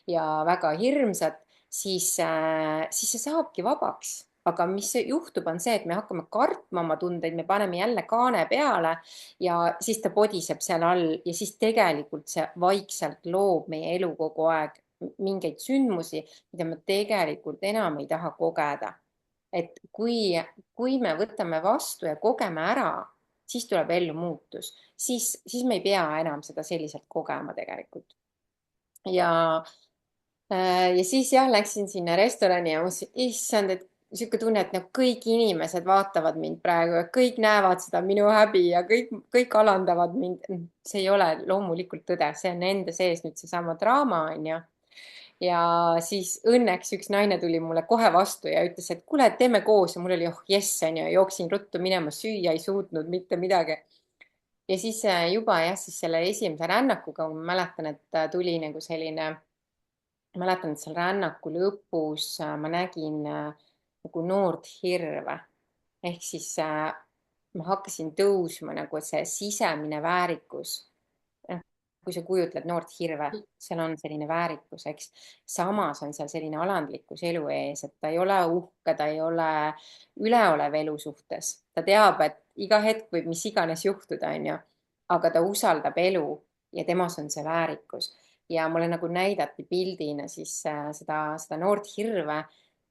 ja väga hirmsat, siis see saabki vabaks. aga mis juhtub, on see, et me hakkame kartma oma tundeid, me paneme jälle kaane peale ja siis ta podiseb seal all ja siis tegelikult see vaikselt loob meie elu kogu aeg mingeid sündmusi, mida me tegelikult enam ei taha kogeda. et kui me võtame vastu ja kogeme ära, siis tuleb ellu muutus, siis me ei pea enam seda selliselt kogema tegelikult. ja ja siis jah, läksin sinna restorani ja mõtlesin, issand, et niisugune tunne, et nagu kõik inimesed vaatavad mind praegu ja kõik näevad seda minu häbi ja kõik alandavad mind. see ei ole loomulikult tõde, see on enda sees nüüd seesama draama, onju. Ja siis õnneks üks naine tuli mulle kohe vastu ja ütles, et kuule, teeme koos ja mul oli, oh jess, onju, jooksin ruttu minema, süüa ei suutnud mitte midagi. Ja siis juba jah, siis selle esimese rännakuga ma mäletan, et tuli nagu selline, mäletan, et seal rännaku lõpus ma nägin nagu noort hirve ehk siis ma hakkasin tõusma nagu see sisemine väärikus. kui sa kujutled noort hirve, seal on selline väärikus, eks. samas on seal selline alandlikkus elu ees, et ta ei ole uhke, ta ei ole üleolev elu suhtes. ta teab, et iga hetk võib mis iganes juhtuda, onju, aga ta usaldab elu ja temas on see väärikus. ja mulle nagu näidati pildina siis seda noort hirve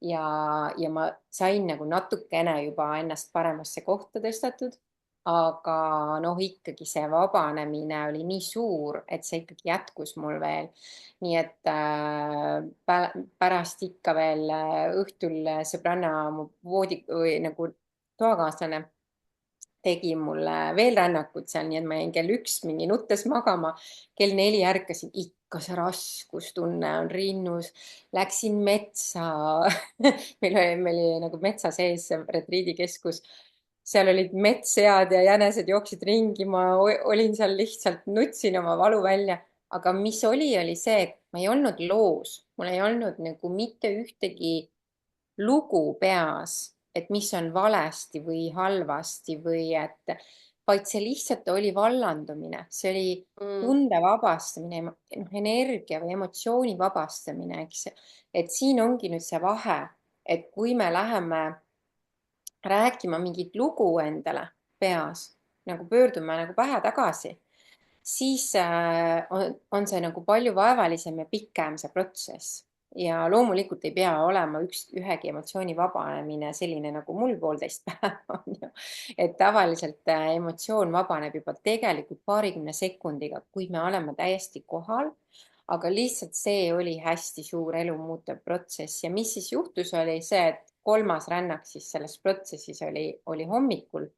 ja ma sain nagu natukene juba ennast paremasse kohta tõstetud, aga noh, ikkagi see vabanemine oli nii suur, et see ikkagi jätkus mul veel. nii et pärast ikka veel õhtul sõbranna, mu voodi või nagu toakaaslane tegi mulle veel rännakut seal, nii et ma jäin kell 1 mingi nuttes magama. kell 4 ärkasin kas raskustunne on rinnus, läksin metsa meil oli nagu metsa sees see retriidikeskus, seal olid metssead ja jänesed jooksid ringi, ma olin seal lihtsalt, nutsin oma valu välja, aga mis oli see, et ma ei olnud loos, mul ei olnud nagu mitte ühtegi lugu peas, et mis on valesti või halvasti või et, vaid see lihtsalt oli vallandumine, see oli mm, tunde vabastamine, noh, energia või emotsiooni vabastamine, eks. et siin ongi nüüd see vahe, et kui me läheme rääkima mingit lugu endale peas, nagu pöördume nagu pähe tagasi, siis on see nagu palju vaevalisem ja pikem see protsess. Ja loomulikult ei pea olema ühegi emotsiooni vabanemine selline nagu mul 1,5 päeva on ju. et tavaliselt emotsioon vabaneb juba tegelikult paarikümne sekundiga, kui me oleme täiesti kohal. aga lihtsalt see oli hästi suur elu muutev protsess ja mis siis juhtus, oli see, et kolmas rännak siis selles protsessis oli hommikul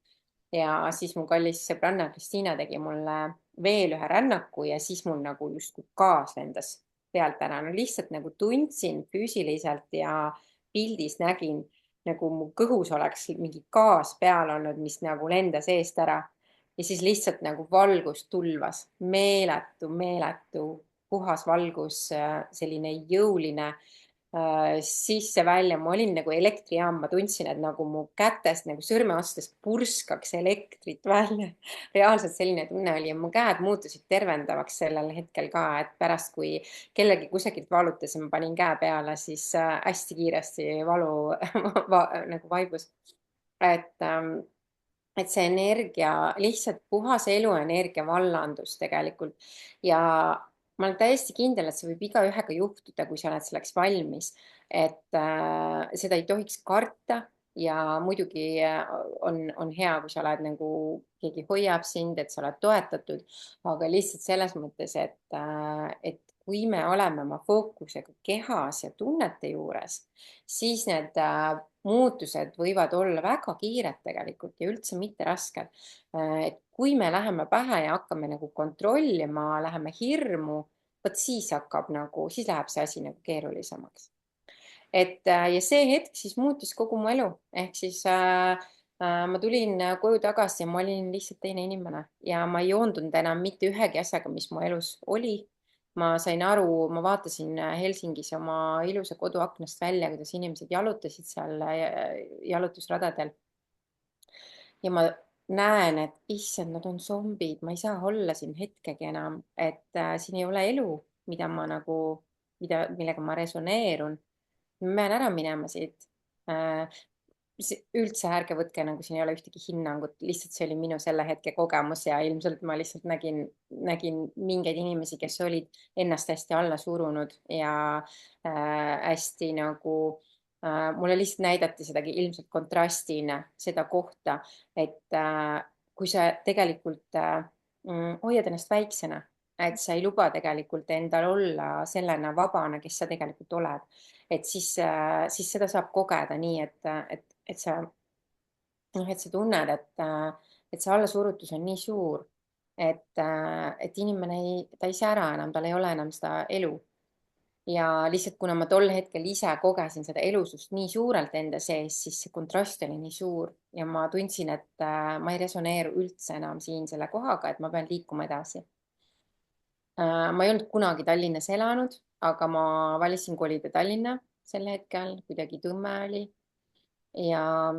ja siis mu kallis sõbranna Kristiina tegi mulle veel ühe rännaku ja siis mul nagu justkui gaas lendas pealt ära. No lihtsalt nagu tundsin füüsiliselt ja pildis nägin, nagu mu kõhus oleks mingi gaas peal olnud, mis nagu lendas eest ära. ja siis lihtsalt nagu valgus tulvas, meeletu puhas valgus, selline jõuline sisse-välja, ma olin nagu elektrijaam, ma tundsin, et nagu mu kätest nagu sõrmeostest purskaks elektrit välja. reaalselt selline tunne oli ja mu käed muutusid tervendavaks sellel hetkel ka, et pärast, kui kellegi kusagilt valutasin, ma panin käe peale, siis hästi kiiresti valu nagu vaibus. et et see energia, lihtsalt puhas eluenergia vallandus tegelikult ja ma olen täiesti kindel, et see võib igaühega juhtuda, kui sa oled selleks valmis. et seda ei tohiks karta ja muidugi on hea, kui sa oled nagu, keegi hoiab sind, et sa oled toetatud, aga lihtsalt selles mõttes, et kui me oleme oma fookusega kehas ja tunnete juures, siis need muutused võivad olla väga kiired tegelikult ja üldse mitte rasked. et kui me läheme pähe ja hakkame nagu kontrollima, läheme hirmu, vot siis hakkab nagu, siis läheb see asi nagu keerulisemaks. ja see hetk siis muutis kogu mu elu, ehk siis ma tulin koju tagasi ja ma olin lihtsalt teine inimene ja ma ei joondunud enam mitte ühegi asjaga, mis mu elus oli. ma sain aru, ma vaatasin Helsingis oma ilusa kodu aknast välja, kuidas inimesed jalutasid seal jalutusradadel ja ma näen, et issand, nad on zombid, ma ei saa olla siin hetkegi enam, et siin ei ole elu, mida ma nagu, millega ma resoneerun. ma pean ära minema siit. üldse ärge võtke, nagu siin ei ole ühtegi hinnangut, lihtsalt see oli minu selle hetke kogemus ja ilmselt ma lihtsalt nägin mingeid inimesi, kes olid ennast hästi alla surunud ja hästi nagu mulle lihtsalt näidati sedagi ilmselt kontrastina seda kohta, et kui sa tegelikult hoiad ennast väiksena, et sa ei luba tegelikult endal olla sellena vabana, kes sa tegelikult oled, et siis seda saab kogeda nii, et sa noh, et sa tunned, et see allasurutus on nii suur, et inimene ta ei sära enam, tal ei ole enam seda elu ja lihtsalt kuna ma tol hetkel ise kogesin seda elusust nii suurelt enda sees, siis see kontrast oli nii suur ja ma tundsin, et ma ei resoneeru üldse enam siin selle kohaga, et ma pean liikuma edasi. ma ei olnud kunagi Tallinnas elanud, aga ma valisin kolida Tallinna sel hetkel, kuidagi tõmme oli ja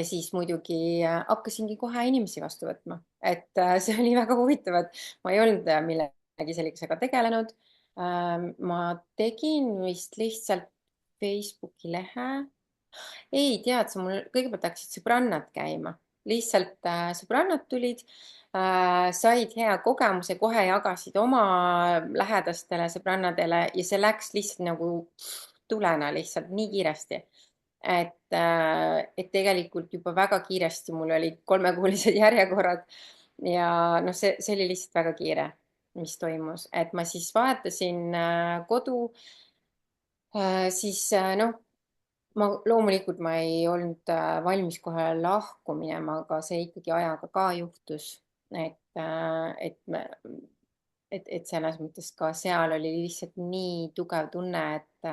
siis muidugi hakkasingi kohe inimesi vastu võtma, et see oli väga huvitav, et ma ei olnud millegi sellisega tegelenud. ma tegin vist lihtsalt Facebooki lehe. ei, tead sa, mul kõigepealt hakkasid sõbrannad käima, lihtsalt sõbrannad tulid, said hea kogemuse, kohe jagasid oma lähedastele sõbrannadele ja see läks lihtsalt nagu tulena lihtsalt nii kiiresti et tegelikult juba väga kiiresti mul olid 3-kuulised järjekorrad ja noh, see oli lihtsalt väga kiire, mis toimus, et ma siis vahetasin kodu, siis noh, ma loomulikult ma ei olnud valmis kohe lahku minema, aga see ikkagi ajaga ka juhtus, et et selles mõttes ka seal oli lihtsalt nii tugev tunne, et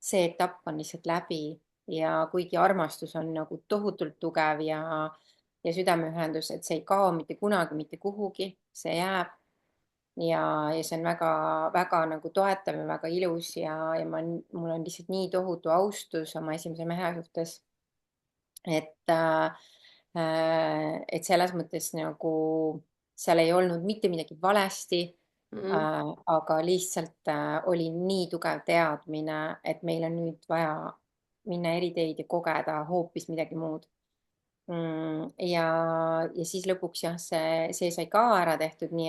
see etapp on lihtsalt läbi ja kuigi armastus on nagu tohutult tugev ja südameühendus, et see ei kao mitte kunagi mitte kuhugi, see jääb ja see on väga-väga nagu toetav ja väga ilus ja mul on lihtsalt nii tohutu austus oma esimese mehe suhtes, et et selles mõttes nagu seal ei olnud mitte midagi valesti, Mm. aga lihtsalt oli nii tugev teadmine, et meil on nüüd vaja minna eri teid ja kogeda hoopis midagi muud. Ja siis lõpuks jah, see sai ka ära tehtud, nii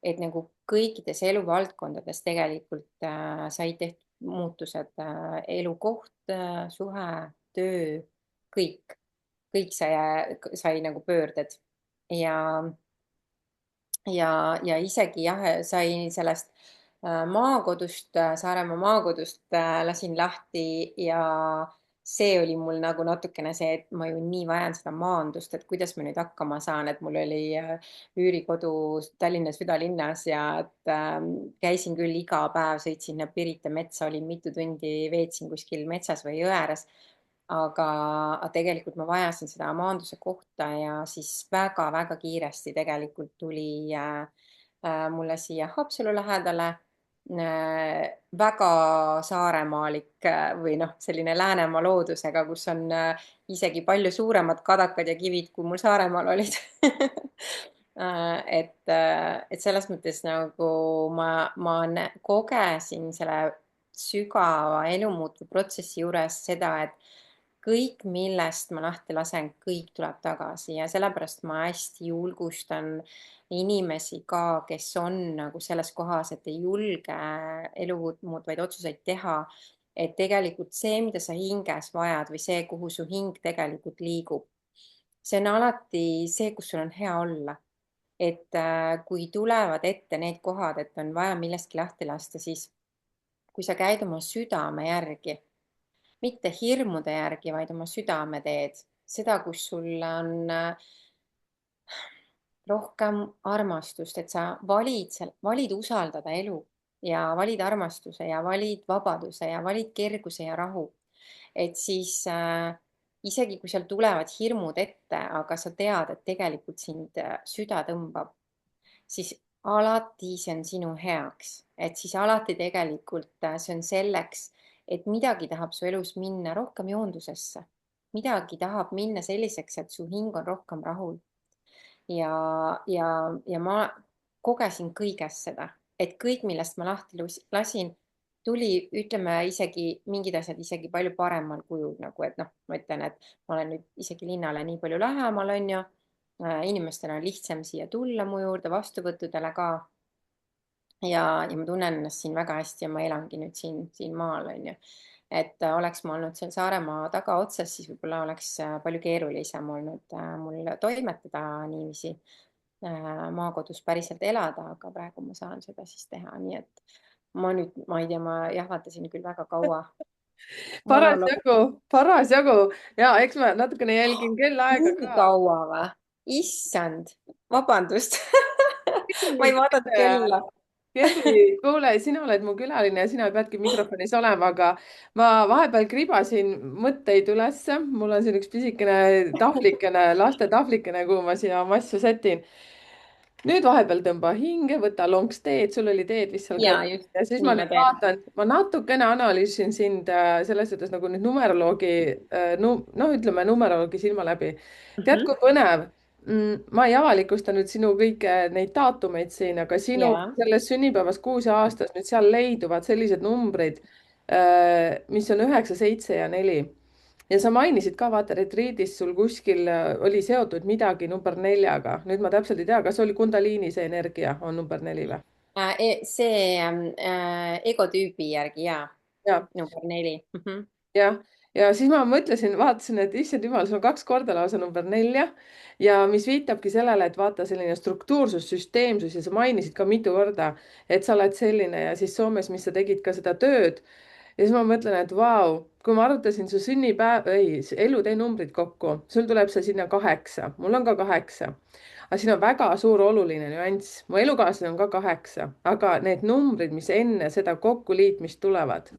et nagu kõikides eluvaldkondades tegelikult said tehtud muutused, elukoht, suhe, töö, kõik, kõik sai nagu pöörded ja ja isegi jah, sain sellest maakodust, Saaremaa maakodust lasin lahti ja see oli mul nagu natukene see, et ma ju nii vajan seda maandust, et kuidas ma nüüd hakkama saan, et mul oli üürikodu Tallinna südalinnas ja et käisin küll iga päev, sõitsin sinna Pirita metsa, olin mitu tundi, veetsin kuskil metsas või jõe ääres, aga tegelikult ma vajasin seda maanduse kohta ja siis väga-väga kiiresti tegelikult tuli mulle siia Haapsalu lähedale väga saaremaalik või noh, selline Läänemaa loodusega, kus on isegi palju suuremad kadakad ja kivid, kui mul Saaremaal olid et selles mõttes nagu ma kogesin selle sügava elumuutva protsessi juures seda, et kõik, millest ma lahti lasen, kõik tuleb tagasi ja sellepärast ma hästi julgustan inimesi ka, kes on nagu selles kohas, et ei julge elu muutvaid otsuseid teha. et tegelikult see, mida sa hinges vajad või see, kuhu su hing tegelikult liigub, see on alati see, kus sul on hea olla. et kui tulevad ette need kohad, et on vaja millestki lahti lasta, siis kui sa käid oma südame järgi, mitte hirmude järgi, vaid oma südameteed, seda, kus sul on rohkem armastust, et sa valid usaldada elu ja valid armastuse ja valid vabaduse ja valid kerguse ja rahu. et siis isegi kui seal tulevad hirmud ette, aga sa tead, et tegelikult sind süda tõmbab, siis alati see on sinu heaks, et siis alati tegelikult see on selleks, et midagi tahab su elus minna rohkem joondusesse, midagi tahab minna selliseks, et su hing on rohkem rahul ja ma kogesin kõiges seda, et kõik, millest ma lahti lasin, tuli, ütleme isegi mingid asjad isegi palju paremal kujul, nagu et noh, ma ütlen, et ma olen nüüd isegi linnale nii palju lähemal, on ju. inimestel on lihtsam siia tulla mu juurde, vastuvõttudele ka. ja ma tunnen ennast siin väga hästi ja ma elangi nüüd siin maal, on ju. et oleks ma olnud seal Saaremaa tagaotsas, siis võib-olla oleks palju keerulisem olnud mul toimetada niiviisi maakodus päriselt elada, aga praegu ma saan seda siis teha, nii et ma nüüd, ma ei tea, ma jahvatasin küll väga kaua monoloogi. Parasjagu ja eks ma natukene jälgin kellaaega Nii ka. kaua või? Issand, vabandust ma Kerli, ei vaadanud kella. Kerli, kuule, sina oled mu külaline ja sina peadki mikrofonis olema, aga ma vahepeal kribasin mõtteid ülesse. mul on siin üks pisikene tahvlikene, laste tahvlikene, kuhu ma siia oma asju sätin. Nüüd vahepeal tõmba hinge, võta lonks teed, sul oli teed vist seal ja kõrval. just, Ja siis ma nii ma nüüd teen. vaatan, ma natukene analüüsin sind selles suhtes nagu nüüd numeroloogi, noh, ütleme numeroloogi silma läbi. tead, Mhm. kui põnev? Ma ei avalikusta nüüd sinu kõiki neid daatumeid siin, aga sinu ja, selles sünnipäevas, kuus ja aastas, nüüd seal leiduvad sellised numbrid, mis on 9, 7 ja 4. Ja sa mainisid ka, vaata, retriidis sul kuskil oli seotud midagi number 4-ga. Nüüd ma täpselt ei tea, kas oli Kundaliini see energia on number 4 või? see egotüübi järgi ja ja, number 4. Mhm. jah. Ja siis ma mõtlesin, vaatasin, et issand jumal, sul on 2 korda lausa number 4 ja mis viitabki sellele, et vaata selline struktuursus, süsteemsus ja sa mainisid ka mitu korda, et sa oled selline ja siis Soomes, mis sa tegid ka seda tööd. ja siis ma mõtlen, et vau, kui ma arvutasin su sünnipäev, ei, elutee numbrid kokku, sul tuleb see sinna 8, mul on ka 8. aga siin on väga suur oluline nüanss, mu elukaaslane on ka 8, aga need numbrid, mis enne seda kokkuliitmist tulevad,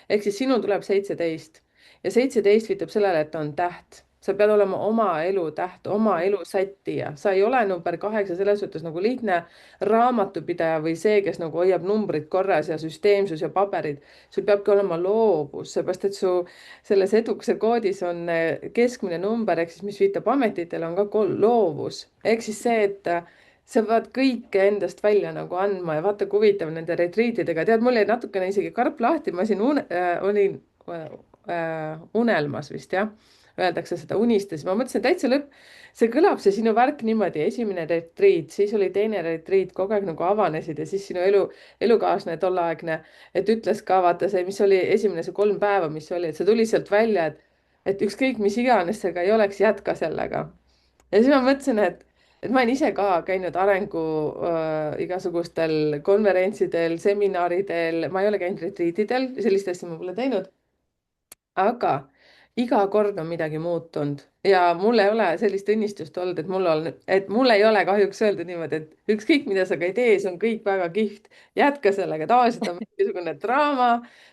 ehk siis sinul tuleb 17 ja 17 viitab sellele, et ta on täht. sa pead olema oma elu täht, oma elu sättija, sa ei ole number 8 selles suhtes nagu lihtne raamatupidaja või see, kes nagu hoiab numbrid korras ja süsteemsus ja paberid. sul peabki olema loovus, seepärast et su selles edukuse koodis on keskmine number ehk siis, mis viitab ametitele, on ka loovus ehk siis see, et sa pead kõike endast välja nagu andma ja vaata, kui huvitav nende retriitidega, tead, mul jäi natukene isegi karp lahti, ma siin olin unelmas vist jah, öeldakse seda unistas, ma mõtlesin täitsa lõpp, see kõlab, see sinu värk niimoodi, esimene retriit, siis oli teine retriit, kogu aeg nagu avanesid ja siis sinu elukaaslane tolleaegne, et ütles ka vaata see, mis oli esimene, see 3 päeva, mis oli, et see tuli sealt välja, et ükskõik, mis iganes see ka ei oleks, jätka sellega. Ja siis ma mõtlesin, et ma olen ise ka käinud arengu igasugustel konverentsidel, seminaridel, ma ei ole käinud retriitidel, sellist asja ma pole teinud, aga iga kord on midagi muutunud ja mul ei ole sellist õnnistust olnud, et mul ei ole kahjuks öeldud niimoodi, et ükskõik, mida sa ka ei tee, see on kõik väga kihvt. jätka sellega, tavaliselt on mingisugune draama,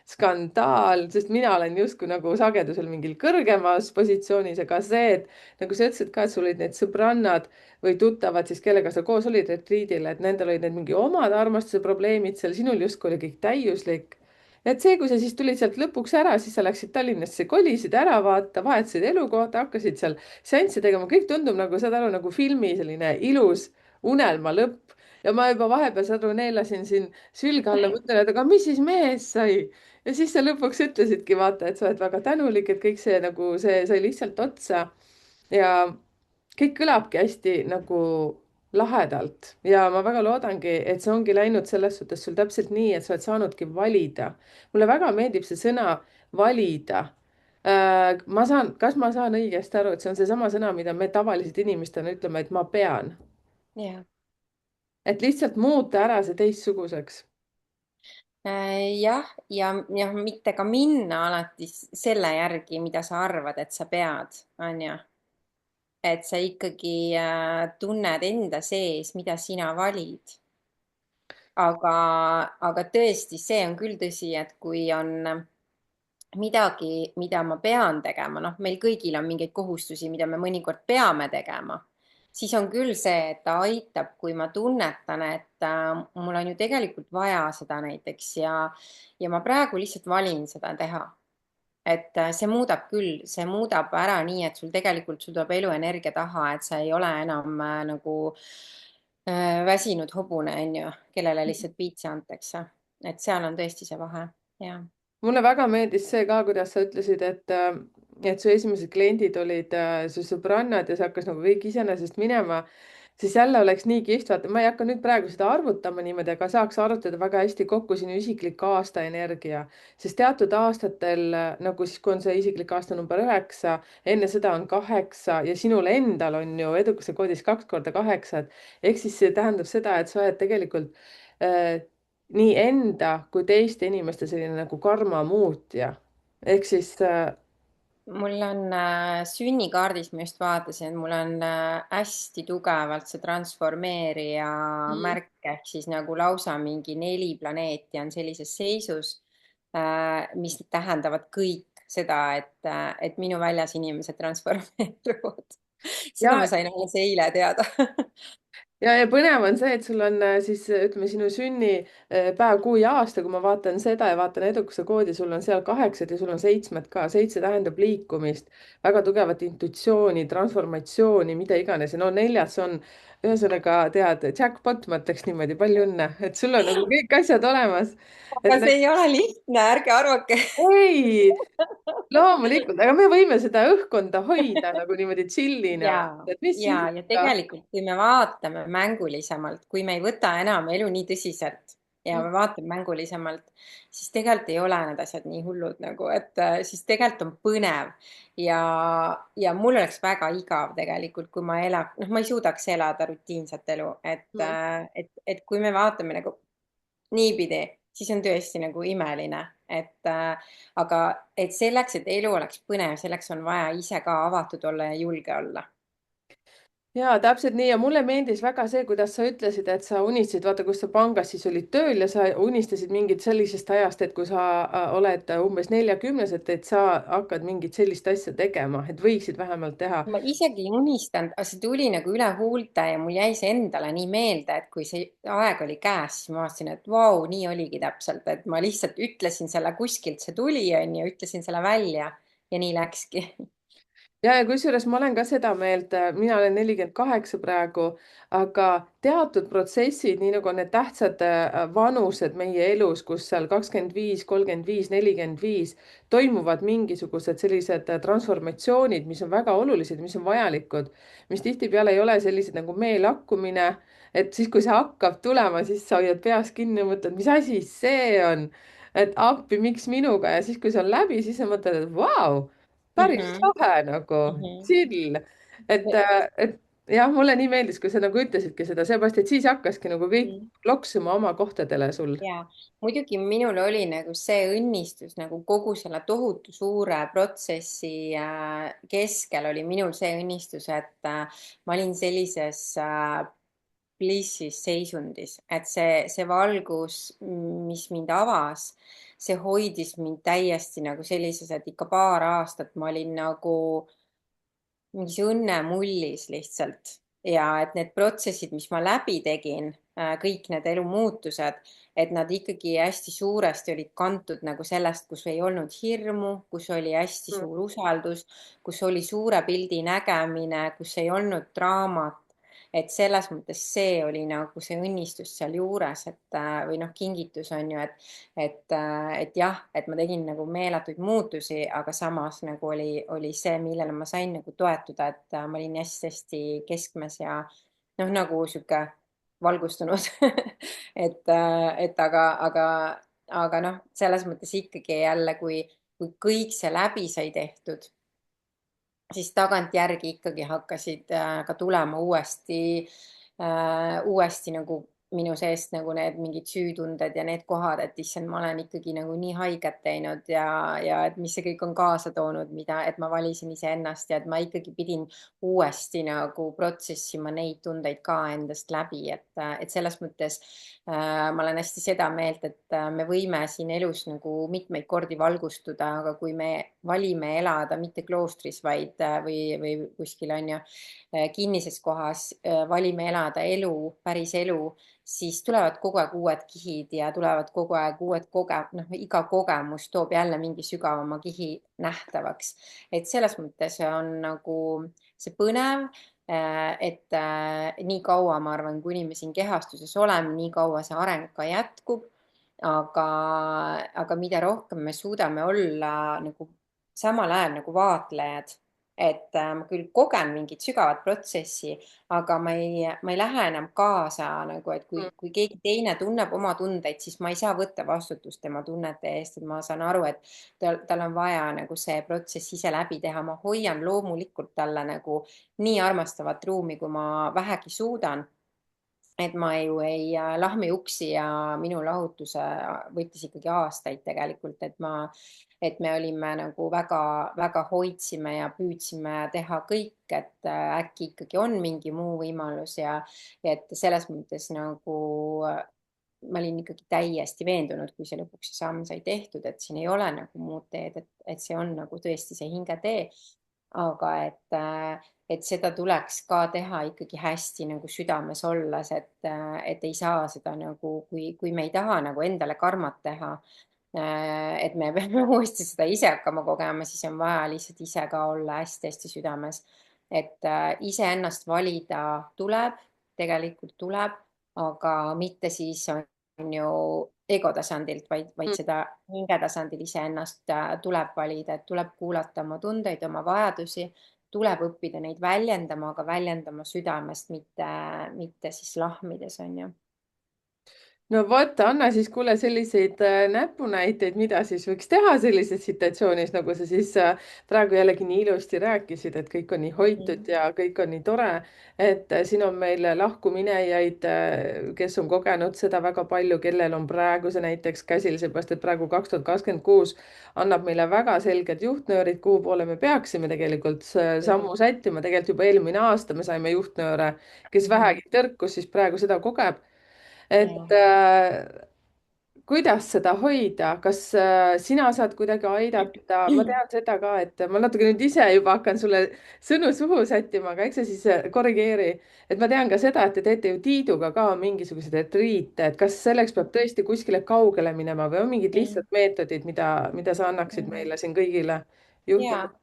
skandaal, sest mina olen justkui nagu sagedusel mingil kõrgemas positsioonis, aga see, et nagu sa ütlesid ka, et sul olid need sõbrannad või tuttavad siis, kellega sa koos olid retriidil, et nendel olid need mingi omad armastuse probleemid seal, sinul justkui oli kõik täiuslik. et see, kui sa siis tulid sealt lõpuks ära, siis sa läksid Tallinnasse, kolisid ära, vaata, vahetasid elukohta, hakkasid seal seansse tegema, kõik tundub nagu, saad aru, nagu filmi selline ilus unelma lõpp. ja ma juba vahepeal, saad aru, neelasin siin sülge alla, mõtlen, et aga mis siis mees sai. ja siis sa lõpuks ütlesidki, vaata, et sa oled väga tänulik, et kõik see nagu see sai lihtsalt otsa ja kõik kõlabki hästi nagu lahedalt ja ma väga loodangi, et see ongi läinud selles suhtes sul täpselt nii, et sa oled saanudki valida. mulle väga meeldib see sõna valida. ma saan, kas ma saan õigesti aru, et see on seesama sõna, mida me tavalised inimestena ütleme, et ma pean, jah. et lihtsalt muuta ära see teistsuguseks. Jah, ja mitte ka minna alati selle järgi, mida sa arvad, et sa pead, on ju. Et sa ikkagi tunned enda sees, mida sina valid. aga, aga tõesti, see on küll tõsi, et kui on midagi, mida ma pean tegema, noh, meil kõigil on mingeid kohustusi, mida me mõnikord peame tegema, siis on küll see, et ta aitab, kui ma tunnetan, et mul on ju tegelikult vaja seda näiteks ja ma praegu lihtsalt valin seda teha. Et see muudab küll, see muudab ära nii, et sul tuleb eluenergia taha, et sa ei ole enam nagu väsinud hobune, on ju, kellele lihtsalt piitsa antakse. Et seal on tõesti see vahe, jah. mulle väga meeldis see ka, kuidas sa ütlesid, et su esimesed kliendid olid su sõbrannad ja see hakkas nagu kõik iseenesest minema, siis jälle oleks nii kihvt, vaata, ma ei hakka nüüd praegu seda arvutama niimoodi, aga saaks arvutada väga hästi kokku sinu isiklik aastaenergia, sest teatud aastatel nagu siis, kui on see isiklik aasta number 9, enne seda on 8 ja sinul endal on ju edukuse koodis 2 × 8, ehk siis see tähendab seda, et sa oled tegelikult äh, nii enda kui teiste inimeste selline nagu karma muutja. ehk siis Mul on sünnikaardis, ma just vaatasin, et mul on hästi tugevalt see transformeerija mm, märk ehk siis nagu lausa mingi 4 planeeti on sellises seisus, mis tähendavad kõik seda, et minu väljas inimesed transformeeruvad. seda ma ja sain alles eile teada. ja põnev on see, et sul on siis ütleme sinu sünnipäev, kuu ja aasta, kui ma vaatan seda ja vaatan edukuse koodi, sul on seal 8 ja sul on 7 ka. 7 tähendab liikumist, väga tugevat intuitsiooni, transformatsiooni, mida iganes ja no 4 on ühesõnaga tead, jackpot, ma ütleks niimoodi, palju õnne, et sul on nagu kõik asjad olemas. et aga see ei ole lihtne, ärge arvake. ei, loomulikult, aga me võime seda õhkkonda hoida nagu niimoodi chill'ina, et mis siis Ja ikka. tegelikult, kui me vaatame mängulisemalt, kui me ei võta enam elu nii tõsiselt ja me vaatame mängulisemalt, siis tegelikult ei ole need asjad nii hullud nagu, et siis tegelikult on põnev ja, ja mul oleks väga igav tegelikult, kui ma noh, ma ei suudaks elada rutiinset elu, Mm. et kui me vaatame nagu niipidi, siis on tõesti nagu imeline, aga et selleks, et elu oleks põnev, selleks on vaja ise ka avatud olla ja julge olla. ja täpselt nii ja mulle meeldis väga see, kuidas sa ütlesid, et sa unistasid, vaata, kus sa pangas siis olid tööl ja sa unistasid mingit sellisest ajast, et kui sa oled umbes 40, et sa hakkad mingit sellist asja tegema, et võiksid vähemalt teha. ma isegi ei unistanud, aga see tuli nagu üle huulte ja mul jäi see endale nii meelde, et kui see aeg oli käes, siis ma vaatasin, et vau, nii oligi täpselt, et ma lihtsalt ütlesin selle kuskilt, see tuli, onju, ütlesin selle välja ja nii läkski. ja kusjuures ma olen ka seda meelt, mina olen 48 praegu, aga teatud protsessid, nii nagu on need tähtsad vanused meie elus, kus seal 25, 35, 45 toimuvad mingisugused sellised transformatsioonid, mis on väga olulised, mis on vajalikud, mis tihtipeale ei ole sellised nagu meelakkumine, et siis, kui see hakkab tulema, siis sa hoiad peas kinni ja mõtled, mis asi see on, et appi, miks minuga ja siis, kui see on läbi, siis sa mõtled, et vau, päris Mhm, lahe nagu, mhm. chill. et jah, mulle nii meeldis, kui sa nagu ütlesidki seda, seepärast et siis hakkaski nagu kõik Mhm. loksuma oma kohtadele sul. Ja muidugi minul oli nagu see õnnistus nagu kogu selle tohutu suure protsessi keskel oli minul see õnnistus, et ma olin sellises blissis seisundis, et see valgus, mis mind avas, see hoidis mind täiesti nagu sellises, et ikka paar aastat ma olin nagu mingis õnnemullis lihtsalt ja et need protsessid, mis ma läbi tegin, kõik need elumuutused, et nad ikkagi hästi suuresti olid kantud nagu sellest, kus ei olnud hirmu, kus oli hästi Mm. suur usaldus, kus oli suure pildi nägemine, kus ei olnud draamat. et selles mõttes see oli nagu see õnnistus sealjuures, et või noh, kingitus on ju, et jah, et ma tegin nagu meeletuid muutusi, aga samas nagu oli see, millele ma sain nagu toetuda, et ma olin hästi-hästi keskmes ja noh, nagu sihuke valgustunud aga noh, selles mõttes ikkagi jälle, kui kõik see läbi sai tehtud, siis tagantjärgi ikkagi hakkasid ka tulema uuesti nagu minu seest nagu need mingid süütunded ja need kohad, et issand, ma olen ikkagi nagu nii haiget teinud ja et mis see kõik on kaasa toonud, et ma valisin iseennast ja et ma ikkagi pidin uuesti nagu protsessima neid tundeid ka endast läbi, et selles mõttes ma olen hästi seda meelt, et me võime siin elus nagu mitmeid kordi valgustuda, aga kui me valime elada mitte kloostris, vaid või kuskil on ju kinnises kohas, valime elada elu, päris elu, siis tulevad kogu aeg uued kihid ja tulevad kogu aeg uued noh, iga kogemus toob jälle mingi sügavama kihi nähtavaks. et selles mõttes on nagu see põnev, et nii kaua, ma arvan, kuni me siin kehastuses oleme, nii kaua see areng ka jätkub. aga, aga mida rohkem me suudame olla nagu samal ajal nagu vaatlejad, et ma küll kogen mingit sügavat protsessi, aga ma ei lähe enam kaasa nagu, et kui keegi teine tunneb oma tundeid, siis ma ei saa võtta vastutust tema tunnete eest, et ma saan aru, et tal on vaja nagu see protsess ise läbi teha, ma hoian loomulikult talle nagu nii armastavat ruumi, kui ma vähegi suudan. et ma ju ei lahmi uksi ja minu lahutus võttis ikkagi aastaid tegelikult, et me olime nagu väga hoidsime ja püüdsime teha kõik, et äkki ikkagi on mingi muu võimalus ja et selles mõttes nagu ma olin ikkagi täiesti veendunud, kui see lõpuks see samm sai tehtud, et siin ei ole nagu muud teed, et see on nagu tõesti see hingetee. aga et seda tuleks ka teha ikkagi hästi nagu südames olles, et ei saa seda nagu, kui me ei taha nagu endale karmat teha, et me peame uuesti seda ise hakkama kogema, siis on vaja lihtsalt ise ka olla hästi-hästi südames. et iseennast valida tuleb, tegelikult tuleb, aga mitte siis on ju ego tasandilt, vaid Mm. seda hinge tasandil iseennast tuleb valida, et tuleb kuulata oma tundeid, oma vajadusi, tuleb õppida neid väljendama, aga väljendama südamest, mitte siis lahmides, on ju. no vot, anna siis kuule selliseid näpunäiteid, mida siis võiks teha sellises situatsioonis, nagu sa siis praegu jällegi nii ilusti rääkisid, et kõik on nii hoitud ja kõik on nii tore. Et siin on meil lahkuminejaid, kes on kogenud seda väga palju, kellel on praegu see näiteks käsil, seepärast et praegu 2026 annab meile väga selged juhtnöörid, kuhu poole me peaksime tegelikult sammu sättima. tegelikult juba eelmine aasta me saime juhtnööre, kes vähegi tõrkus, siis praegu seda kogeb et Ja. kuidas seda hoida, kas sina saad kuidagi aidata? Ma tean seda ka, et ma natuke nüüd ise juba hakkan sulle sõnu suhu sättima, aga eks sa siis korrigeeri. et ma tean ka seda, et te teete ju Tiiduga ka mingisuguseid retriite, et kas selleks peab tõesti kuskile kaugele minema või on mingid lihtsad meetodid, mida sa annaksid meile siin kõigile Ja, juhtnöörid?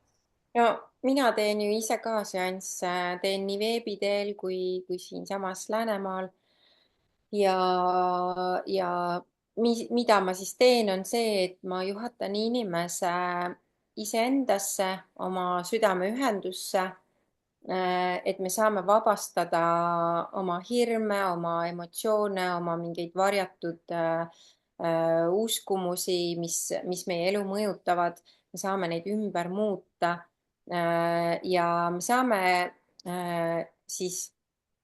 no mina teen ju ise ka seansse, teen nii veebi teel kui siinsamas Läänemaal. Ja mida ma siis teen, on see, et ma juhatan inimese iseendasse, oma südameühendusse, et me saame vabastada oma hirme, oma emotsioone, oma mingeid varjatud uskumusi, mis meie elu mõjutavad. Me saame neid ümber muuta. Ja me saame siis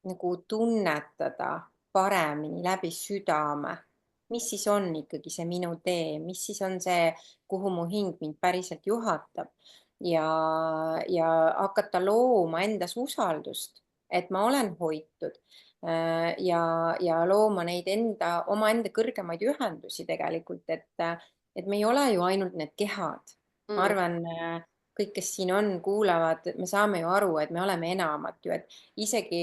nagu tunnetada paremini läbi südame, mis siis on ikkagi see minu tee, mis siis on see, kuhu mu hing mind päriselt juhatab ja, ja hakata looma endas usaldust, et ma olen hoitud ja looma neid omaenda kõrgemaid ühendusi tegelikult, et me ei ole ju ainult need kehad. Ma Mm, arvan, kõik, kes siin on, kuulavad, me saame ju aru, et me oleme enamat ju, et isegi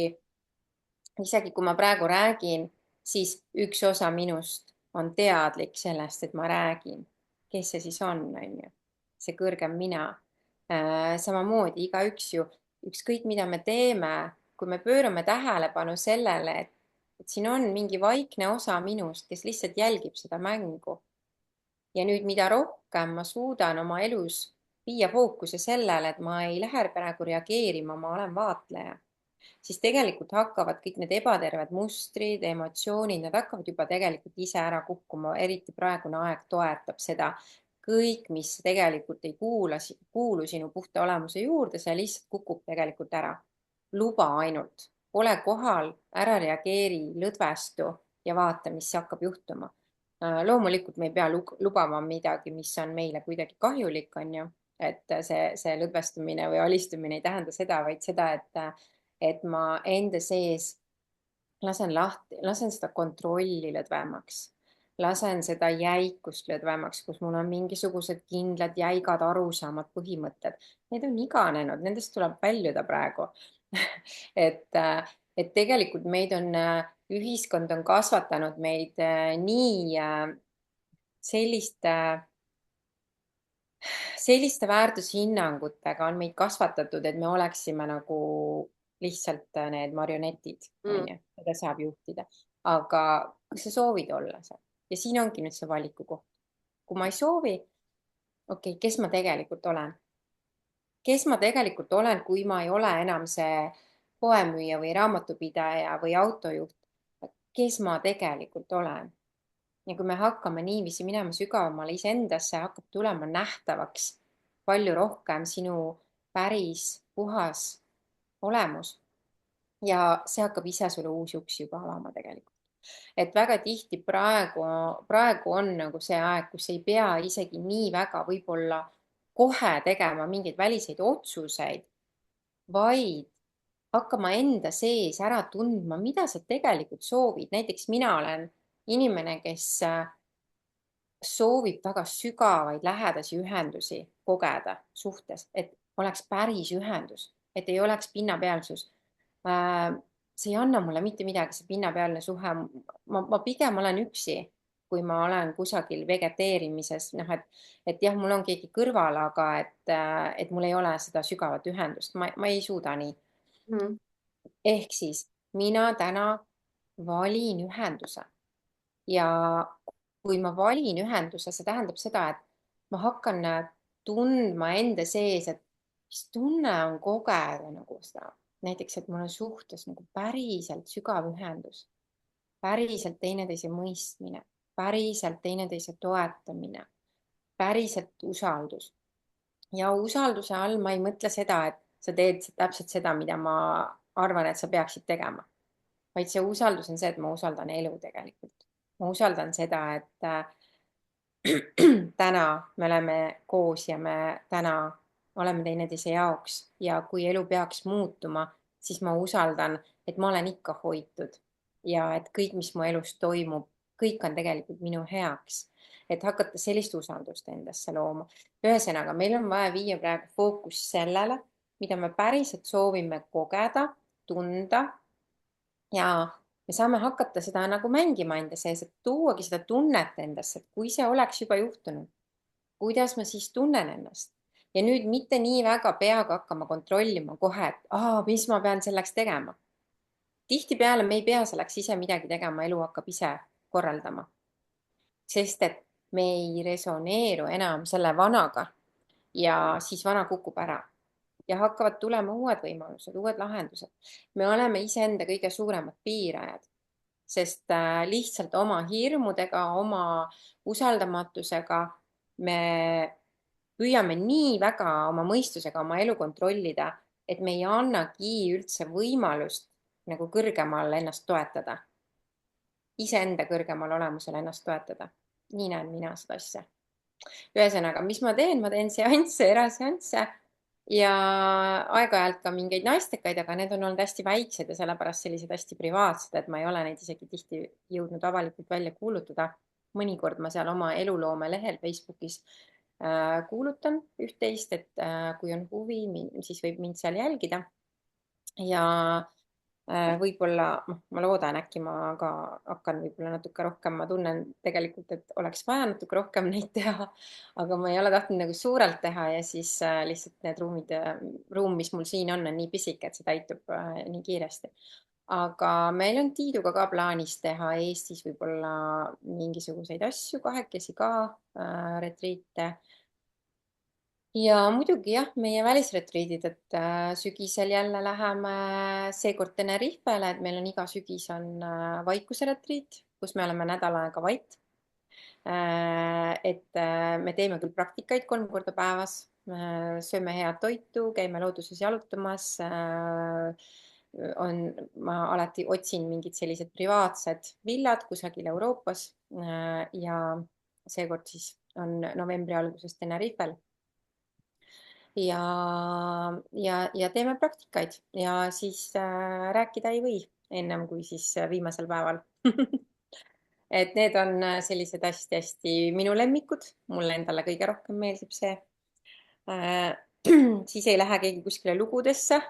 kui ma praegu räägin, siis üks osa minust on teadlik sellest, et ma räägin. Kes see siis on ju? See kõrgem mina. Samamoodi igaüks ju, ükskõik mida me teeme, kui me pöörame tähelepanu sellele, et siin on mingi vaikne osa minust, kes lihtsalt jälgib seda mängu. Ja nüüd, mida rohkem ma suudan oma elus viia fookuse sellele, et ma ei lähe praegu reageerima, ma olen vaatleja, siis tegelikult hakkavad kõik need ebaterved mustrid, emotsioonid, nad hakkavad juba tegelikult ise ära kukkuma, eriti praegune aeg toetab seda. kõik, mis tegelikult ei kuulu sinu puhta olemuse juurde, see lihtsalt kukub tegelikult ära. luba ainult, ole kohal, ära reageeri, lõdvestu ja vaata, mis hakkab juhtuma. loomulikult me ei pea lubama midagi, mis on meile kuidagi kahjulik, on ju, et see lõdvestumine või alistumine ei tähenda seda, vaid seda, et ma enda sees lasen lahti, lasen seda kontrolli lõdvemaks, lasen seda jäikust lõdvemaks, kus mul on mingisugused kindlad jäigad arusaamad, põhimõtted. Need on iganenud, nendest tuleb väljuda praegu et, et tegelikult meid on, ühiskond on kasvatanud meid nii selliste selliste väärtushinnangutega on meid kasvatatud, et me oleksime nagu lihtsalt need marionetid, mm, on ju, keda saab juhtida. aga kas sa soovid olla see? Ja siin ongi nüüd see valiku koht. kui ma ei soovi, okei, kes ma tegelikult olen? Kes ma tegelikult olen, kui ma ei ole enam see poemüüja või raamatupidaja või autojuht? kes ma tegelikult olen? Ja kui me hakkame niiviisi minema sügavamale iseendasse, hakkab tulema nähtavaks palju rohkem sinu päris puhas olemus. ja see hakkab ise sulle uusi uksi juba avama tegelikult. et väga tihti praegu on nagu see aeg, kus ei pea isegi nii väga võib-olla kohe tegema mingeid väliseid otsuseid, vaid hakkama enda sees ära tundma, mida sa tegelikult soovid. näiteks mina olen inimene, kes soovib väga sügavaid lähedasi ühendusi kogeda suhtes, et oleks päris ühendus, et ei oleks pinnapealsus. see ei anna mulle mitte midagi, see pinnapealne suhe. ma pigem olen üksi, kui ma olen kusagil vegeteerimises, noh, et jah, mul on keegi kõrval, aga et mul ei ole seda sügavat ühendust, ma ei suuda nii. mm. ehk siis mina täna valin ühenduse ja kui ma valin ühenduse, see tähendab seda, et ma hakkan tundma enda sees, et mis tunne on kogeda nagu seda, näiteks, et mul on suhtes nagu päriselt sügav ühendus. päriselt teineteise mõistmine, päriselt teineteise toetamine, päriselt usaldus. Ja usalduse all ma ei mõtle seda, et sa teed täpselt seda, mida ma arvan, et sa peaksid tegema, vaid see usaldus on see, et ma usaldan elu tegelikult. Ma usaldan seda, et täna me oleme koos ja me täna oleme teineteise jaoks ja kui elu peaks muutuma, siis ma usaldan, et ma olen ikka hoitud ja et kõik, mis mu elus toimub, kõik on tegelikult minu heaks. Et hakata sellist usaldust endasse looma. Ühesõnaga, meil on vaja viia praegu fookus sellele, mida me päriselt soovime kogeda, tunda ja me saame hakata seda nagu mängima enda sees, et tuuagi seda tunnet endasse, et kui see oleks juba juhtunud, kuidas ma siis tunnen ennast. Ja nüüd mitte nii väga peaga hakkama kontrollima kohe, et mis ma pean selleks tegema. Tihtipeale me ei pea selleks ise midagi tegema, elu hakkab ise korraldama. Sest et me ei resoneeru enam selle vanaga ja siis vana kukub ära ja hakkavad tulema uued võimalused, uued lahendused. Me oleme iseenda kõige suuremad piirajad, sest lihtsalt oma hirmudega, oma usaldamatusega me püüame nii väga oma mõistusega oma elu kontrollida, et me ei annagi üldse võimalust nagu kõrgemal ennast toetada. Iseenda kõrgemal olemusel ennast toetada. Nii näen mina seda asja. Ühesõnaga, mis ma teen seansse, eraseansse ja aeg-ajalt ka mingeid naistekaid, aga need on olnud hästi väiksed ja sellepärast sellised hästi privaatsed, et ma ei ole neid isegi tihti jõudnud avalikult välja kuulutada. Mõnikord ma seal oma eluloome lehel Facebookis kuulutan üht-teist, et kui on huvi, siis võib mind seal jälgida. Ja võib-olla, ma loodan, äkki ma ka hakkan võib-olla natuke rohkem, ma tunnen tegelikult, et oleks vaja natuke rohkem neid teha, aga ma ei ole tahtnud nagu suurelt teha ja siis lihtsalt need ruum, mis mul siin on nii pisike, et see täitub nii kiiresti. Aga meil on Tiiduga ka plaanis teha Eestis võib-olla mingisuguseid asju, kahekesi ka retriite. Ja muidugi jah, meie välisretriidid, et sügisel jälle läheme seekord Tenerifele, et meil on iga sügis on vaikuseretriit, kus me oleme nädal aega vait. Et me teeme küll praktikaid 3 korda päevas, sööme head toitu, käime looduses jalutamas. Ma alati otsin mingid sellised privaatsed villad kusagil Euroopas ja seekord siis on novembri alguses Tenerifel. Ja teeme praktikaid ja siis rääkida ei või ennem kui siis viimasel päeval. Et need on sellised hästi-hästi minu lemmikud, mulle endale kõige rohkem meeldib see. Siis ei lähe keegi kuskile lugudesse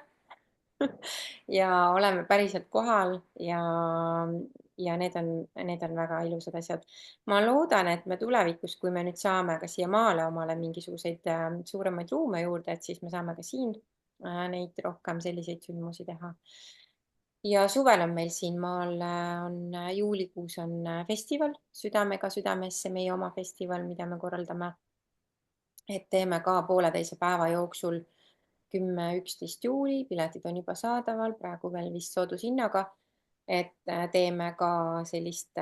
ja oleme päriselt kohal ja need on väga ilusad asjad. Ma loodan, et me tulevikus, kui me nüüd saame ka siia maale omale mingisuguseid suuremaid ruume juurde, et siis me saame ka siin neid rohkem selliseid sündmusi teha. Ja suvel on meil siin maal juulikuus on festival Südamega südamesse, meie oma festival, mida me korraldame. Et teeme ka 1,5 päeva jooksul 10-11 juuli, piletid on juba saadaval, praegu veel vist soodushinnaga. Et teeme ka sellist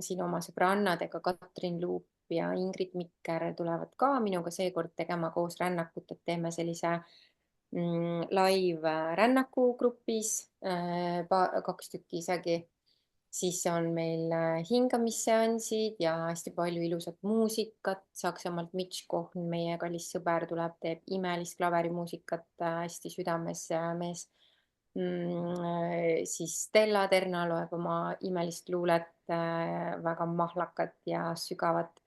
siin oma sõbrannadega, Katrin Luup ja Ingrid Mikker tulevad ka minuga seekord tegema koos rännakut, et teeme sellise live rännaku grupis, 2 tükki isegi. Siis on meil hingamisseansid ja hästi palju ilusat muusikat. Saksamaalt Mitch Kohn, meie kallis sõber, tuleb, teeb imelist klaverimuusikat, hästi südames mees. Siis Stella Terna loeb oma imelist luulet, väga mahlakat ja sügavat.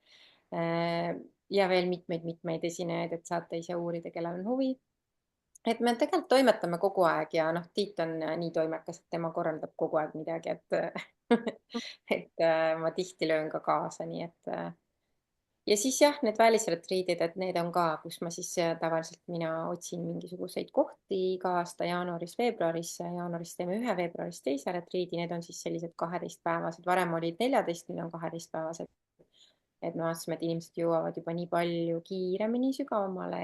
Ja veel mitmeid esinejaid, et saate ise uurida, kellel on huvi. Et me tegelikult toimetame kogu aeg ja Tiit on nii toimekas, et tema korraldab kogu aeg midagi, et ma tihti löön ka kaasa, nii et ja siis jah, need välisretriidid, et need on ka, kus ma siis tavaliselt mina otsin mingisuguseid kohti iga aasta jaanuaris-veebruaris. Jaanuaris teeme 1, veebruaris teise retriidi, need on siis sellised 12-päevased, varem olid 14, nüüd on 12-päevased. Et me vaatasime, et inimesed jõuavad juba nii palju kiiremini sügavamale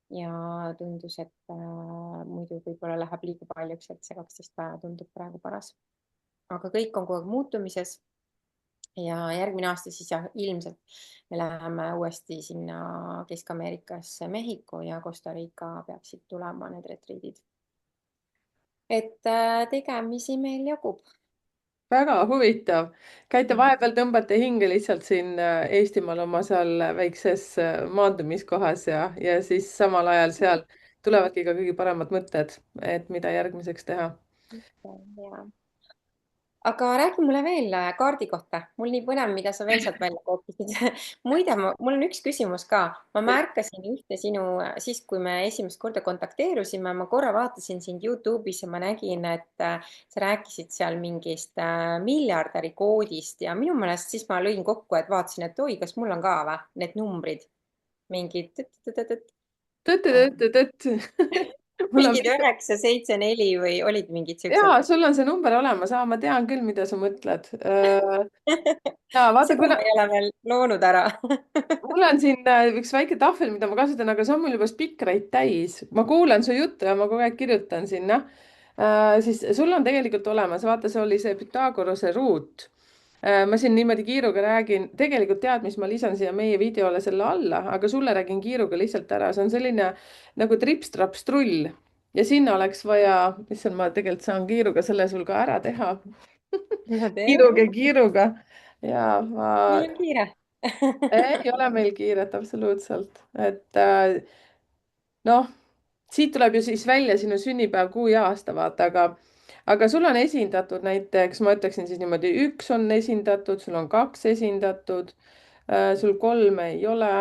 ja tundus, et muidu võib-olla läheb liiga paljuks, et see 12 päeva tundub praegu paras. aga kõik on kogu aeg muutumises. ja järgmine aasta siis jah, ilmselt me läheme uuesti sinna Kesk-Ameerikasse, Mehhiko ja Costa Rica peaksid tulema need retriidid. et tegemisi meil jagub. väga huvitav. käite vahepeal, tõmbate hinge lihtsalt siin Eestimaal oma seal väikses maandumiskohas ja siis samal ajal seal tulevadki ka kõige paremad mõtted, et mida järgmiseks teha. ja aga räägi mulle veel kaardi kohta, mul nii põnev, mida sa veel sealt välja koopisid. muide, mul on üks küsimus ka. ma märkasin ühte sinu, siis kui me esimest korda kontakteerusime, ma korra vaatasin sind Youtube'is ja ma nägin, et sa rääkisid seal mingist miljardäri koodist ja minu meelest siis ma lõin kokku, et vaatasin, et oi, kas mul on ka või need numbrid, mingid Tõtt-tõtt-tõtt. mul on mingid 9, 7, 4 või olid mingid siuksed? jaa, sul on see number olemas, ma tean küll, mida sa mõtled. ja vaata, seda ma ei ole veel loonud ära. mul on siin üks väike tahvel, mida ma kasutan, aga see on mul juba spikraid täis. ma kuulan su juttu ja ma kogu aeg kirjutan sinna. siis sul on tegelikult olemas, vaata, see oli see Pythagorase ruut. ma siin niimoodi kiiruga räägin, tegelikult tead, mis ma lisan siia meie videole selle alla, aga sulle räägin kiiruga lihtsalt ära, see on selline nagu trips-traps-trull ja sinna oleks vaja, issand, ma tegelikult saan kiiruga selle sul ka ära teha. no tee, kiiruga ja ma meil on kiire. ei ole meil kiiret absoluutselt, et noh, siit tuleb ju siis välja sinu sünnipäev, kuu ja aasta, vaata, aga sul on esindatud näiteks, ma ütleksin siis niimoodi, üks on esindatud, sul on kaks esindatud, sul kolme ei ole,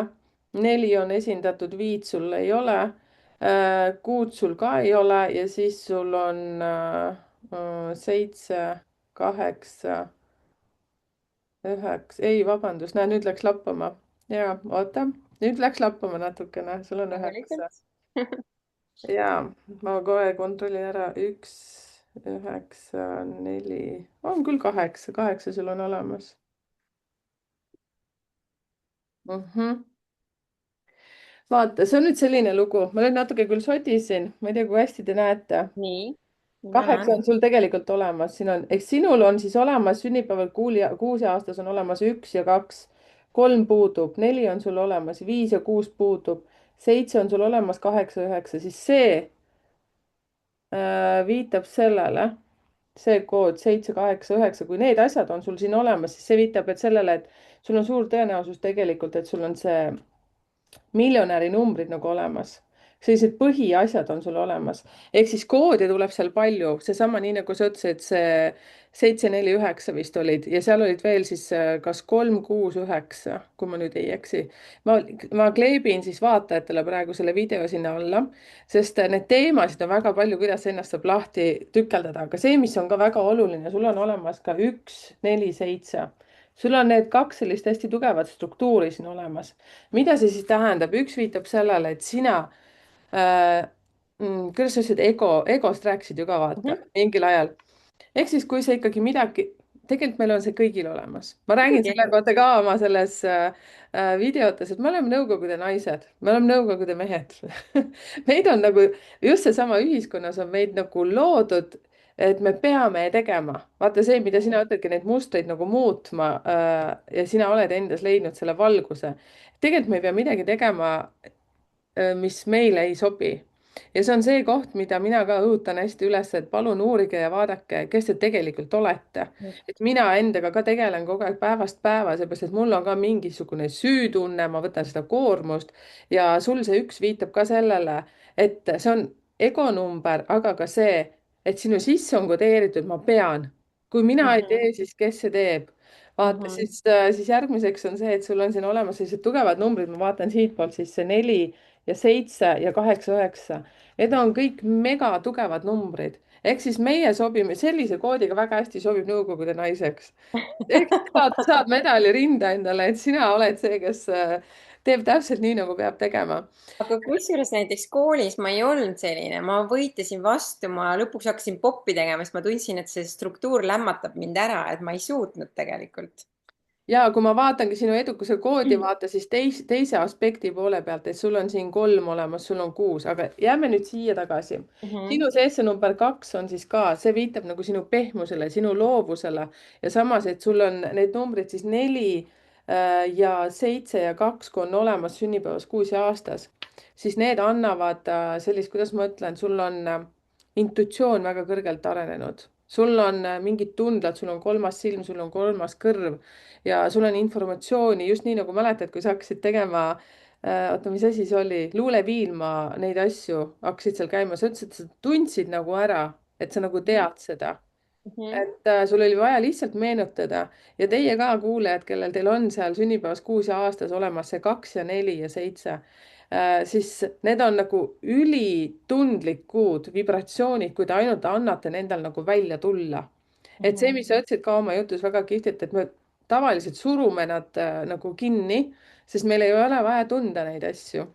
neli on esindatud, viit sul ei ole, kuud sul ka ei ole ja siis sul on seitse, kaheksa, üheksa, ei, vabandust, näe, nüüd läks lappama. ja oota, nüüd läks lappama natukene, sul on üheksa. rahulikult. ja ma kohe kontrollin ära, üks, üheksa, neli, on küll kaheksa, kaheksa sul on olemas. vaata, see on nüüd selline lugu, ma nüüd natuke küll sodisin, ma ei tea, kui hästi te näete. nii, ma näen. kaheksa on sul tegelikult olemas, siin on, eks sinul on siis olemas sünnipäeval kuus ja aastas on olemas üks ja kaks, kolm puudub, neli on sul olemas, viis ja kuus puudub, seitse on sul olemas, kaheksa, üheksa, siis see viitab sellele, see kood seitse, kaheksa, üheksa, kui need asjad on sul siin olemas, siis see viitab et sellele, et sul on suur tõenäosus tegelikult, et sul on see miljonäri numbrid nagu olemas. sellised põhiasjad on sul olemas, ehk siis koode tuleb seal palju, seesama, nii nagu sa ütlesid, see 7, 4, 9 vist olid ja seal olid veel siis kas 3, 6, 9, kui ma nüüd ei eksi. ma kleebin siis vaatajatele praegu selle video sinna alla, sest need teemasid on väga palju, kuidas ennast saab lahti tükeldada, aga see, mis on ka väga oluline, sul on olemas ka 1, 4, 7. sul on need kaks sellist hästi tugevat struktuuri siin olemas. mida see siis tähendab? üks viitab sellele, et sina kuidas sa ütlesid, egost rääkisid ju ka vaata Mhm. mingil ajal. ehk siis, kui sa ikkagi midagi, tegelikult meil on see kõigil olemas. ma räägin muidugi, selle kohta ka oma selles videotes, et me oleme Nõukogude naised, me oleme Nõukogude mehed meid on nagu, just seesama ühiskonnas on meid nagu loodud, et me peame tegema. vaata see, mida sina ütledki, neid mustreid nagu muutma ja sina oled endas leidnud selle valguse. tegelikult me ei pea midagi tegema mis meile ei sobi. ja see on see koht, mida mina ka õhutan hästi üles, et palun uurige ja vaadake, kes te tegelikult olete. et mina endaga ka tegelen kogu aeg päevast päeva, seepärast et mul on ka mingisugune süütunne, ma võtan seda koormust ja sul see üks viitab ka sellele, et see on egonumber, aga ka see, et sinu sisse on kodeeritud, ma pean. kui mina ei Mhm. tee, siis kes see teeb? vaata, Mhm. siis järgmiseks on see, et sul on siin olemas sellised tugevad numbrid, ma vaatan siitpoolt siis see 4 ja 7 ja 8, 9. Need on kõik megatugevad numbrid. ehk siis meie sobime sellise koodiga väga hästi, sobib nõukogude naiseks. ehk saad medali rinda endale, et sina oled see, kes teeb täpselt nii, nagu peab tegema. aga kusjuures näiteks koolis ma ei olnud selline, ma võitlesin vastu, ma lõpuks hakkasin poppi tegema, sest ma tundsin, et see struktuur lämmatab mind ära, et ma ei suutnud tegelikult. ja kui ma vaatangi sinu edukuse koodi, vaata siis teise aspekti poole pealt, et sul on siin 3 olemas, sul on 6, aga jääme nüüd siia tagasi. Mhm, sinu sees see number 2 on siis ka, see viitab nagu sinu pehmusele, sinu loovusele ja samas, et sul on need numbrid siis 4 ja 7 ja 2, kui on olemas sünnipäevas, kuus ja aastas, siis need annavad sellist, kuidas ma ütlen, sul on intuitsioon väga kõrgelt arenenud, sul on mingid tunded, sul on kolmas silm, sul on kolmas kõrv ja sul on informatsiooni, just nii nagu mäletad, kui sa hakkasid tegema oota, mis asi see oli, luuleviilma neid asju, hakkasid seal käima, sa ütlesid, et sa tundsid nagu ära, et sa nagu tead seda, mhm, et sul oli vaja lihtsalt meenutada ja teie ka kuulajad, kellel teil on seal sünnipäevas kuus ja aastas olemas see 2 ja 4 ja 7, siis need on nagu ülitundlikud vibratsioonid, kui te ainult annate nendel nagu välja tulla. Et see, mhm, mis sa ütlesid ka oma jutus väga kihvtilt, et me tavaliselt surume nad nagu kinni, sest meil ei ole vaja tunda neid asju.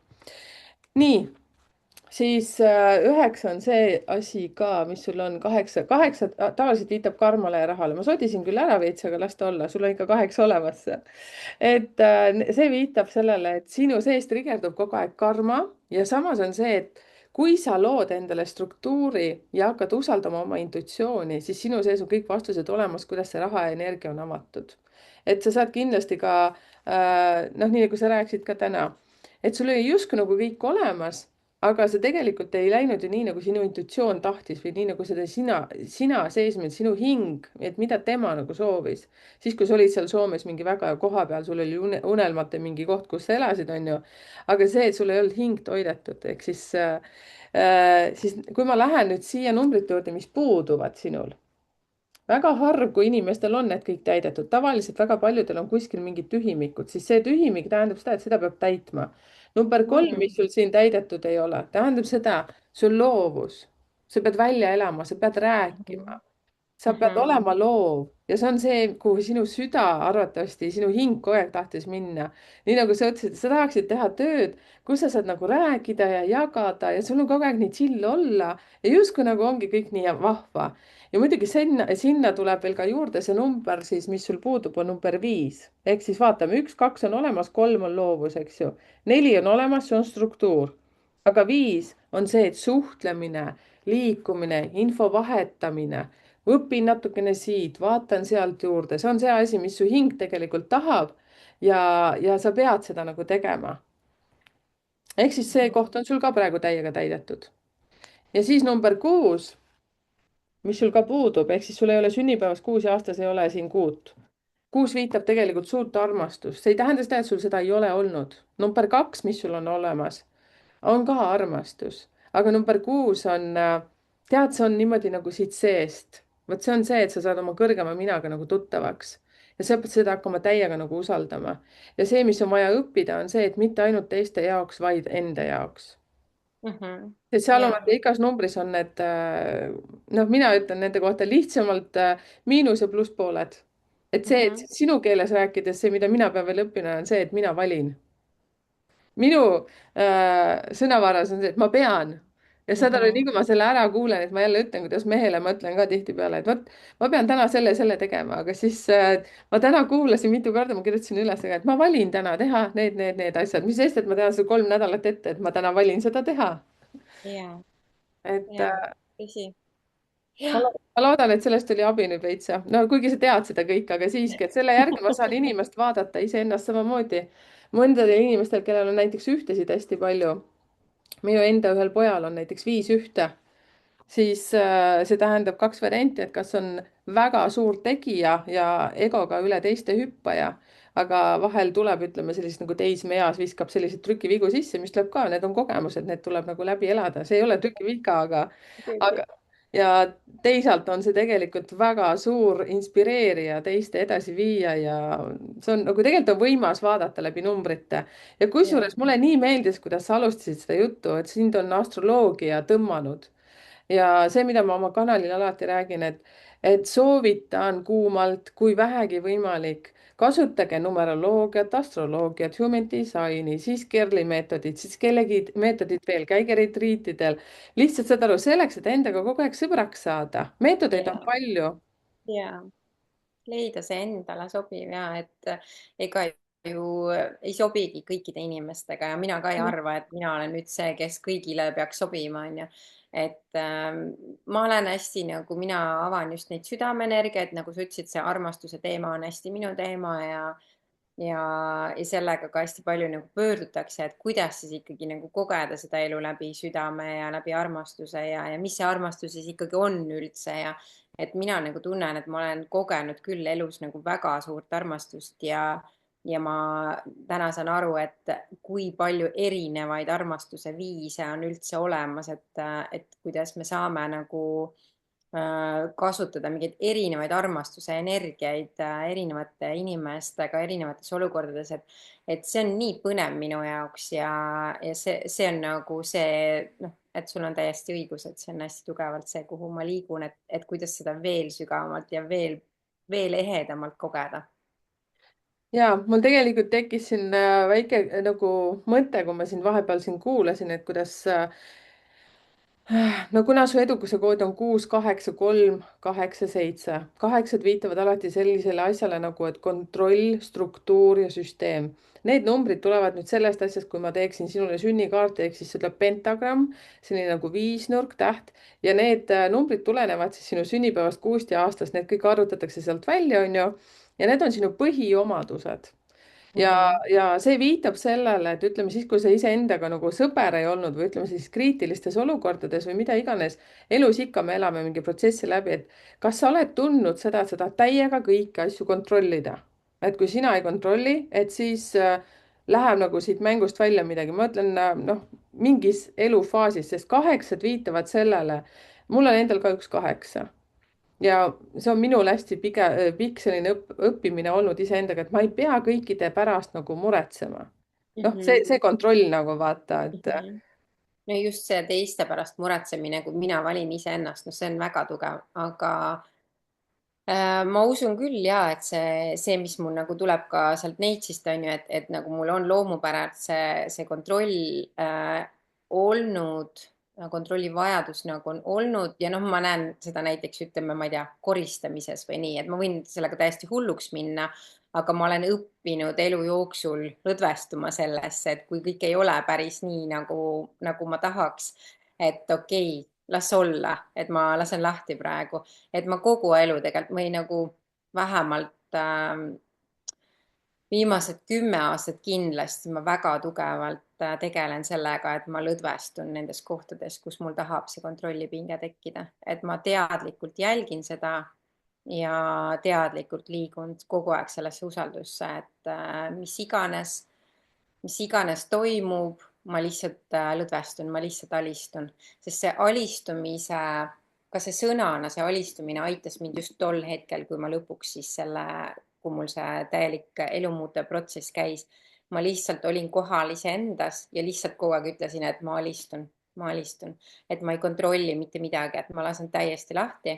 nii, siis 9 on see asi ka, mis sul on, 8, 8 tavaliselt viitab karmale ja rahale. ma sodisin küll ära veits, aga las ta olla, sul on ikka 8 olemas. et see viitab sellele, et sinu sees trigerdub kogu aeg karma ja samas on see, et kui sa lood endale struktuuri ja hakkad usaldama oma intuitsiooni, siis sinu sees on kõik vastused olemas, kuidas see raha ja energia on avatud. et sa saad kindlasti ka noh, nii nagu sa rääkisid ka täna, et sul oli justkui nagu kõik olemas, aga see tegelikult ei läinud ju nii, nagu sinu intuitsioon tahtis või nii, nagu seda sina seesmine, sinu hing, et mida tema nagu soovis. siis, kui sa olid seal Soomes mingi väga koha peal, sul oli unelmate mingi koht, kus sa elasid, on ju. aga see, et sul ei olnud hing toidetud, ehk siis kui ma lähen nüüd siia numbrite juurde, mis puuduvad sinul, väga harv, kui inimestel on need kõik täidetud, tavaliselt väga paljudel on kuskil mingid tühimikud, siis see tühimik tähendab seda, et seda peab täitma. number 3, mhm, mis sul siin täidetud ei ole, tähendab seda, sul loovus, sa pead välja elama, sa pead rääkima, sa pead mhm, olema loov ja see on see, kuhu sinu süda arvatavasti, sinu hing kogu aeg tahtis minna. nii nagu sa ütlesid, sa tahaksid teha tööd, kus sa saad nagu rääkida ja jagada ja sul on kogu aeg nii chill olla ja justkui nagu ongi kõik nii vahva. ja muidugi sinna tuleb veel ka juurde see number siis, mis sul puudub, on number 5. ehk siis vaatame, 1, 2 on olemas, 3 on loovus, eks ju. 4 on olemas, see on struktuur. aga 5 on see, et suhtlemine, liikumine, info vahetamine, õpin natukene siit, vaatan sealt juurde, see on see asi, mis su hing tegelikult tahab ja sa pead seda nagu tegema. ehk siis see koht on sul ka praegu täiega täidetud. ja siis number 6, mis sul ka puudub, ehk siis sul ei ole sünnipäevas 6 ja aastas ei ole siin 6. 6 viitab tegelikult suurt armastust, see ei tähenda seda, et sul seda ei ole olnud. number 2, mis sul on olemas, on ka armastus, aga number 6 on, tead, see on niimoodi nagu siit seest. vot see on see, et sa saad oma kõrgema minaga nagu tuttavaks ja sa pead seda hakkama täiega nagu usaldama. ja see, mis on vaja õppida, on see, et mitte ainult teiste jaoks, vaid enda jaoks. mhm. sest seal on Ja, vaata igas numbris on need, noh, mina ütlen nende kohta lihtsamalt miinus- ja plusspooled. et see, et mhm, sinu keeles rääkides, see, mida mina pean veel õppima, on see, et mina valin. minu sõnavaras on see, et ma pean. ja saad aru, nii mhm. kui ma selle ära kuulen, et ma jälle ütlen, kuidas mehele ma ütlen ka tihtipeale, et vot ma pean täna selle tegema, aga siis ma täna kuulasin mitu korda, ma kirjutasin üles, et ma valin täna teha need asjad, mis sest, et ma tean seda 3 nädalat ette, et ma täna valin seda teha. Ja, et ja, tõsi. ma Jah. ma loodan, et sellest oli abi nüüd veits, no kuigi sa tead seda kõike, aga siiski, et selle järgi ma saan inimest vaadata iseennast samamoodi. mõndadel inimestel, kellel on näiteks ühtesid hästi palju, minu enda ühel pojal on näiteks 5 ühte, siis see tähendab 2 varianti, et kas on väga suur tegija ja egoga üle teiste hüppaja, aga vahel tuleb, ütleme sellist nagu teismeeas viskab selliseid trükivigu sisse, mis tuleb ka, need on kogemused, need tuleb nagu läbi elada, see ei ole trükiviga, aga ja teisalt on see tegelikult väga suur inspireerija, teiste edasiviija ja see on nagu tegelikult on võimas vaadata läbi numbrite. ja Ja. kusjuures mulle nii meeldis, kuidas sa alustasid seda juttu, et sind on astroloogia tõmmanud ja see, mida ma oma kanalil alati räägin, et soovitan kuumalt, kui vähegi võimalik, kasutage numeroloogiat, astroloogiat, human design'i, siis Kerli meetodit, siis kellegi meetodit veel, käige retriitidel. lihtsalt saad aru, selleks, et endaga kogu aeg sõbraks saada. meetodeid on Ja, palju. ja. leida see endale sobiv ja et ega ju ei sobigi kõikide inimestega ja mina ka ei arva, et mina olen nüüd see, kes kõigile peaks sobima, onju. et ma olen hästi nagu, mina avan just neid südameenergiaid, nagu sa ütlesid, see armastuse teema on hästi minu teema ja sellega ka hästi palju nagu pöördutakse, et kuidas siis ikkagi nagu kogeda seda elu läbi südame ja läbi armastuse ja mis see armastus siis ikkagi on üldse ja et mina nagu tunnen, et ma olen kogenud küll elus nagu väga suurt armastust ja ma täna saan aru, et kui palju erinevaid armastuse viise on üldse olemas, et kuidas me saame nagu kasutada mingeid erinevaid armastuse energiaid erinevate inimestega erinevates olukordades, et see on nii põnev minu jaoks ja see on nagu see, noh, et sul on täiesti õigus, et see on hästi tugevalt see, kuhu ma liigun, et kuidas seda veel sügavamalt ja veel ehedamalt kogeda. ja mul tegelikult tekkis siin väike nagu mõte, kui ma siin vahepeal siin kuulasin, et kuidas no kuna su edukuse kood on 6, 8, 3, 8, 7, kaheksad viitavad alati sellisele asjale nagu, et kontroll, struktuur ja süsteem. Need numbrid tulevad nüüd sellest asjast, kui ma teeksin sinule sünnikaarti, ehk siis see tuleb pentagramm, selline nagu viisnurk, täht ja need numbrid tulenevad siis sinu sünnipäevast, kuust ja aastast, need kõik arvutatakse sealt välja, onju. ja need on sinu põhiomadused ja, Mhm, ja see viitab sellele, et ütleme siis, kui sa iseendaga nagu sõber ei olnud või ütleme siis kriitilistes olukordades või mida iganes, elus ikka me elame mingi protsessi läbi, et kas sa oled tundnud seda, et sa tahad täiega kõiki asju kontrollida. et kui sina ei kontrolli, et siis läheb nagu siit mängust välja midagi, ma ütlen noh, mingis elufaasis, sest kaheksad viitavad sellele, mul on endal ka üks kaheksa ja see on minul hästi pikk selline õppimine olnud iseendaga, et ma ei pea kõikide pärast nagu muretsema. noh, mhm, see kontroll nagu vaata, et mhm. No just see teiste pärast muretsemine, kui mina valin iseennast, no see on väga tugev, aga ma usun küll ja et see, mis mul nagu tuleb ka sealt Neitsist on ju, et nagu mul on loomupäralt see kontroll olnud, kontrollivajadus nagu on olnud ja noh, ma näen seda näiteks ütleme, ma ei tea, koristamises või nii, et ma võin sellega täiesti hulluks minna, aga ma olen õppinud elu jooksul lõdvestuma sellesse, et kui kõik ei ole päris nii nagu ma tahaks, et okei, las olla, et ma lasen lahti praegu et ma kogu elu tegelikult või nagu vähemalt viimased 10 aastat kindlasti ma väga tugevalt tegelen sellega, et ma lõdvestun nendes kohtades, kus mul tahab see kontrollipinge tekkida, et ma teadlikult jälgin seda ja teadlikult liigun kogu aeg sellesse usaldusse, et mis iganes toimub, ma lihtsalt lõdvestun, ma lihtsalt alistun, sest see alistumise, ka see sõnana, see alistumine aitas mind just tol hetkel, kui ma lõpuks siis selle, kui mul see täielik elumuutev protsess käis, ma lihtsalt olin kohal iseendas ja lihtsalt kogu aeg ütlesin, et ma alistun, et ma ei kontrolli mitte midagi, et ma lasen täiesti lahti,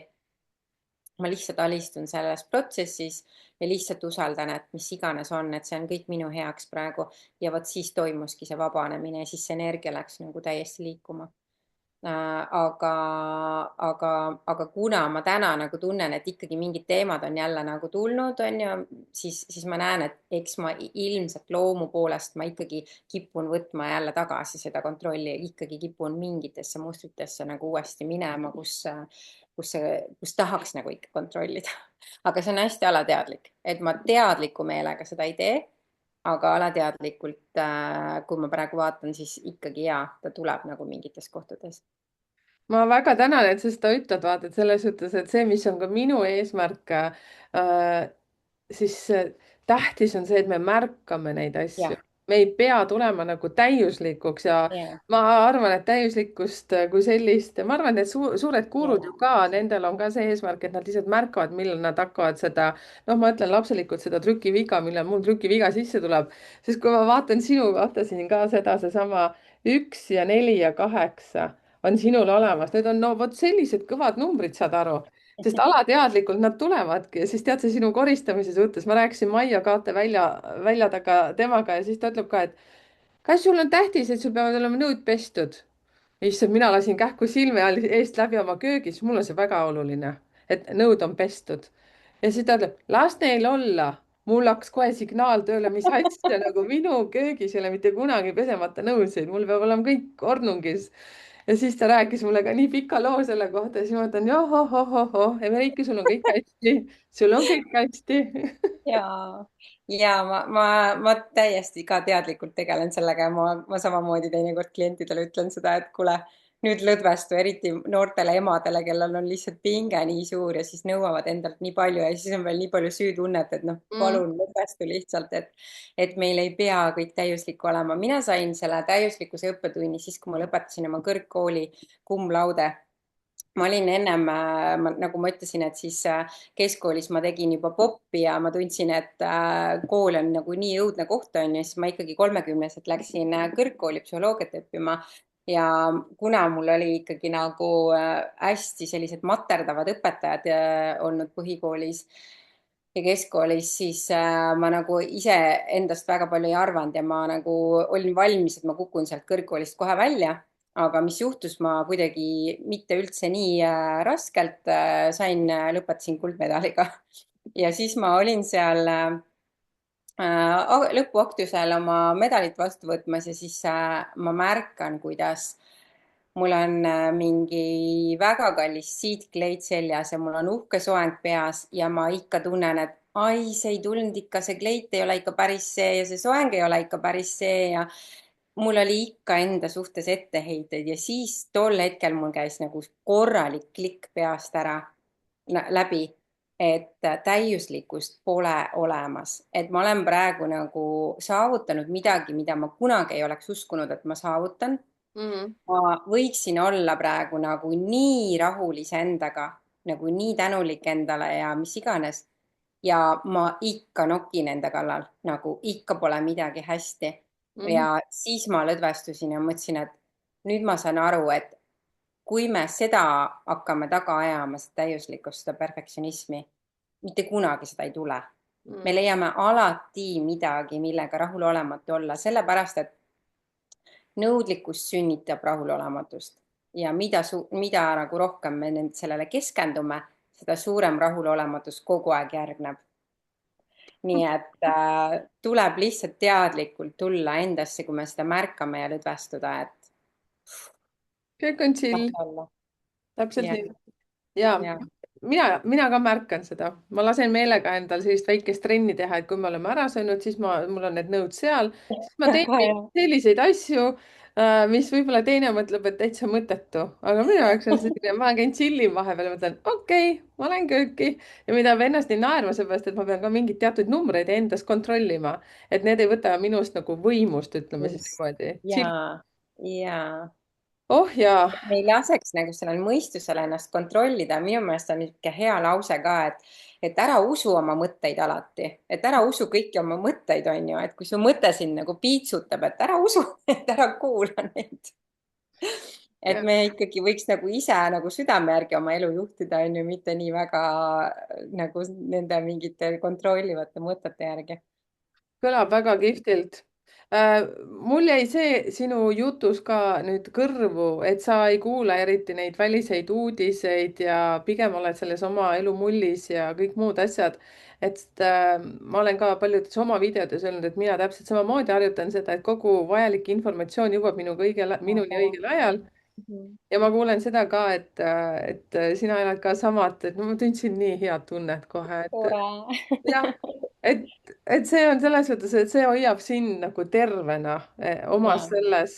ma lihtsalt alistun selles protsessis ja lihtsalt usaldan, et mis iganes on, et see on kõik minu heaks praegu ja vot siis toimuski see vabanemine ja siis see energia läks nagu täiesti liikuma. Aga kuna ma täna nagu tunnen, et ikkagi mingid teemad on jälle nagu tulnud, on ju, siis ma näen, et eks ma ilmselt loomu poolest ma ikkagi kipun võtma jälle tagasi seda kontrolli, ikkagi kipun mingitesse mustritesse nagu uuesti minema, kus tahaks nagu ikka kontrollida. aga see on hästi alateadlik, et ma teadliku meelega seda ei tee, aga alateadlikult, kui ma praegu vaatan, siis ikkagi jaa, ta tuleb nagu mingites kohtades. ma väga tänan, et sa seda ütled, vaata, et selles suhtes, et see, mis on ka minu eesmärk siis tähtis on see, et me märkame neid asju. jah, me ei pea tulema nagu täiuslikuks ja ja, ma arvan, et täiuslikkust kui sellist, ma arvan, et suured ja, gurud ju ka, nendel on ka see eesmärk, et nad lihtsalt märkavad, millal nad hakkavad seda, noh, ma ütlen lapselikult seda trükiviga, millal mul trükiviga sisse tuleb, sest kui ma vaatan sinu, vaatasin ka seda, seesama 1 ja 4 ja 8 on sinul olemas, need on no vot sellised kõvad numbrid, saad aru, sest alateadlikult nad tulevadki ja siis tead sa sinu koristamise suhtes, ma rääkisin Maia Kaate välja taga temaga ja siis ta ütleb ka, et kas sul on tähtis, et sul peavad olema nõud pestud. issand, mina lasin kähku silme all eest läbi oma köögis, mul on see väga oluline, et nõud on pestud. ja siis ta ütleb, las neil olla. mul hakkas kohe signaal tööle, mis asja, nagu minu köögis ei ole mitte kunagi pesemata nõusid, mul peab olema kõik ornungis. ja siis ta rääkis mulle ka nii pika loo selle kohta ja siis ma mõtlen, joh-oh-oh-oh, Everiki, sul on kõik hästi, sul on kõik hästi. ja ma täiesti ka teadlikult tegelen sellega ja ma samamoodi teinekord klientidele ütlen seda, et kuule, nüüd lõdvestu, eriti noortele emadele, kellel on lihtsalt pinge nii suur ja siis nõuavad endalt nii palju ja siis on veel nii palju süütunnet, et noh, Mm, palun lõdvestu lihtsalt, et meil ei pea kõik täiuslik olema. mina sain selle täiuslikkuse õppetunni siis, kui ma lõpetasin oma kõrgkooli cum laude. Ma olin ennem, nagu ma ütlesin, et siis keskkoolis ma tegin juba poppi ja ma tundsin, et kool on nagu nii õudne koht on ju, siis ma ikkagi 30-selt läksin kõrgkooli psühholoogiat õppima. ja kuna mul oli ikkagi nagu hästi sellised materdavad õpetajad olnud põhikoolis ja keskkoolis, siis ma nagu iseendast väga palju ei arvanud ja ma nagu olin valmis, et ma kukun sealt kõrgkoolist kohe välja. aga mis juhtus, ma kuidagi mitte üldse nii raskelt lõpetasin kuldmedaliga ja siis ma olin seal lõpuaktusel oma medalit vastu võtmas ja siis ma märkan, kuidas mul on mingi väga kallis siidkleit seljas ja mul on uhke soeng peas ja ma ikka tunnen, et ai, see ei tulnud ikka, see kleit ei ole ikka päris see ja see soeng ei ole ikka päris see ja mul oli ikka enda suhtes etteheiteid ja siis tol hetkel mul käis nagu korralik klikk peast ära läbi, et täiuslikkust pole olemas, et ma olen praegu nagu saavutanud midagi, mida ma kunagi ei oleks uskunud, et ma saavutan. mm, ma võiksin olla praegu nagu nii rahul iseendaga, nagu nii tänulik endale ja mis iganes. ja ma ikka nokin enda kallal, nagu ikka pole midagi hästi. mm, ja siis ma lõdvestusin ja mõtlesin, et nüüd ma saan aru, et kui me seda hakkame taga ajama, seda täiuslikkust, seda perfektsionismi, mitte kunagi seda ei tule. me mm. leiame alati midagi, millega rahulolematu olla, sellepärast et nõudlikkus sünnitab rahulolematust ja mida nagu rohkem me sellele keskendume, seda suurem rahulolematus kogu aeg järgneb. nii et tuleb lihtsalt teadlikult tulla endasse, kui me seda märkame ja lõdvestuda, et kõik on chill, lase olla. täpselt ja, nii. ja ja. mina ka märkan seda, ma lasen meelega endal sellist väikest trenni teha, et kui me oleme ära söönud, siis mul on need nõud seal, siis ma teen väga hea. selliseid asju, mis võib-olla teine mõtleb, et täitsa mõttetu, aga minu jaoks on selline, ma käin chillin vahepeal ja mõtlen, okei, ma lähen kööki ja mida ma ennast ei naerma, seepärast et ma pean ka mingeid teatud numbreid endas kontrollima, et need ei võta minust nagu võimust, ütleme siis just. niimoodi. ja Oh jaa. me ei laseks nagu sellel mõistusel ennast kontrollida. minu meelest on niisugune hea lause ka, et ära usu oma mõtteid alati, et ära usu kõiki oma mõtteid, on ju, et kui su mõte sind nagu piitsutab, et ära usu, et ära kuula neid. et me ikkagi võiks nagu ise nagu südame järgi oma elu juhtida, on ju, mitte nii väga nagu nende mingite kontrollivate mõtete järgi. kõlab väga kihvtilt. mul jäi see sinu jutus ka nüüd kõrvu, et sa ei kuula eriti neid väliseid uudiseid ja pigem oled selles oma elu mullis ja kõik muud asjad. et ma olen ka paljudes oma videotes öelnud, et mina täpselt samamoodi harjutan seda, et kogu vajalik informatsioon jõuab minuni õigel ajal. ja ma kuulen seda ka, et sina elad ka samat, et no ma tundsin nii head tunnet kohe, et tore. jah, et, et see on selles mõttes, et see hoiab sind nagu tervena omas ja selles.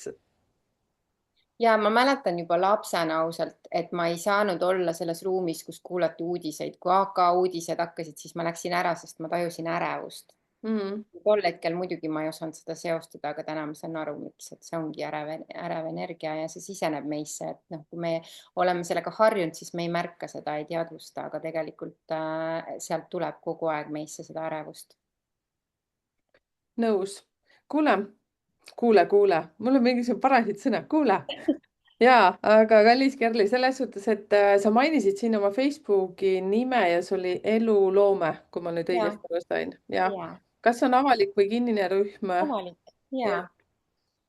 ja ma mäletan juba lapsena ausalt, et ma ei saanud olla selles ruumis, kus kuulati uudiseid. kui AK uudised hakkasid, siis ma läksin ära, sest ma tajusin ärevust. Mm, tol hetkel muidugi ma ei osanud seda seostada, aga täna ma saan aru, miks, et see ongi ärev energia ja see siseneb meisse, et noh, kui me oleme sellega harjunud, siis me ei märka seda, ei teadvusta, aga tegelikult sealt tuleb kogu aeg meisse seda ärevust. nõus. kuule, kuule, mul on mingisugused parased sõnad, kuule. ja, aga kallis Kerli, selles suhtes, et sa mainisid siin oma Facebooki nime ja see oli Eluloome, kui ma nüüd ja, õigesti aru sain. jah. ja kas see on avalik või kinnine rühm? avalik ja.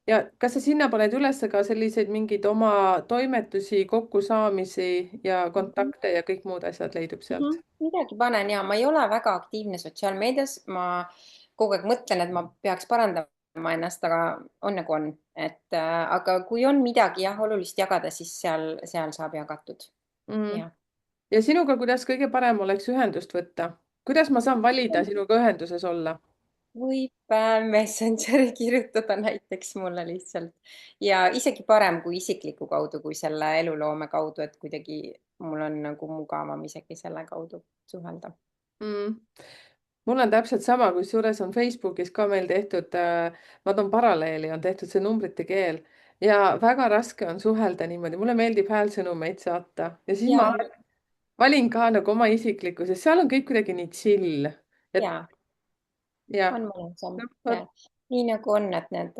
ja kas sa sinna paned üles ka selliseid mingeid oma toimetusi, kokkusaamisi ja kontakte ja kõik muud asjad leidub sealt? Midagi panen ja ma ei ole väga aktiivne sotsiaalmeedias, ma kogu aeg mõtlen, et ma peaks parandama ennast, aga on nagu on, et aga kui on midagi jah, olulist jagada, siis seal saab jagatud. Mm. jah. ja sinuga, kuidas kõige parem oleks ühendust võtta? kuidas ma saan valida sinuga ühenduses olla? võib Messengeri kirjutada näiteks mulle lihtsalt ja isegi parem kui isikliku kaudu, kui selle eluloome kaudu, et kuidagi mul on nagu mugavam isegi selle kaudu suhelda. Mm. mul on täpselt sama, kusjuures on Facebookis ka meil tehtud, ma toon paralleeli, on tehtud see numbrite keel ja väga raske on suhelda niimoodi, mulle meeldib häälsõnumeid saata ja siis ma ja, valin ka nagu oma isikliku, sest seal on kõik kuidagi nii chill. et ja ja on mõnusam noh, ja vot nii nagu on, et need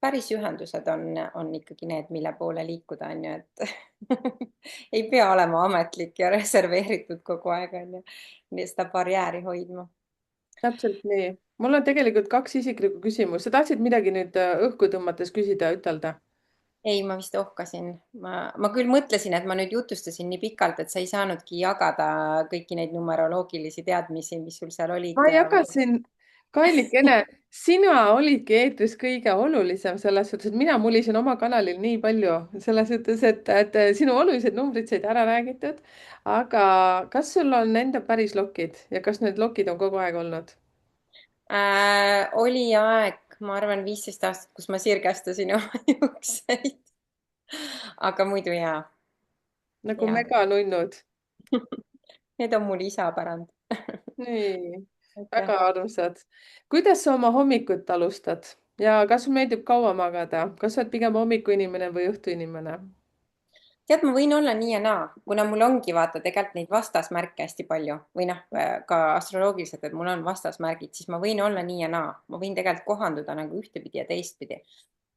päris ühendused on ikkagi need, mille poole liikuda, on ju, et ei pea olema ametlik ja reserveeritud kogu aeg, on ju, nii seda barjääri hoidma. täpselt nii. mul on tegelikult kaks isiklikku küsimust, sa tahtsid midagi nüüd õhku tõmmates küsida, ütelda? ei, ma vist ohkasin. ma küll mõtlesin, et ma nüüd jutustasin nii pikalt, et sa ei saanudki jagada kõiki neid numeroloogilisi teadmisi, mis sul seal olid ma jagasin, kallikene, sina olidki eetris kõige olulisem selles suhtes, et mina mulisin oma kanalil nii palju selles suhtes, et sinu olulised numbrid said ära räägitud. aga kas sul on enda päris lokid ja kas need lokid on kogu aeg olnud? oli aeg, ma arvan, 15 aastat, kus ma sirgestasin oma juukseid. aga muidu jaa, nagu jaa. meganunnud. Need on mul isa pärand. nii, aitäh. väga armsad. kuidas sa oma hommikut alustad ja kas sul meeldib kaua magada, kas sa oled pigem hommikuinimene või õhtuinimene? tead, ma võin olla nii ja naa, kuna mul ongi vaata tegelikult neid vastasmärke hästi palju või noh, ka astroloogiliselt, et mul on vastasmärgid, siis ma võin olla nii ja naa, ma võin tegelikult kohanduda nagu ühtepidi ja teistpidi.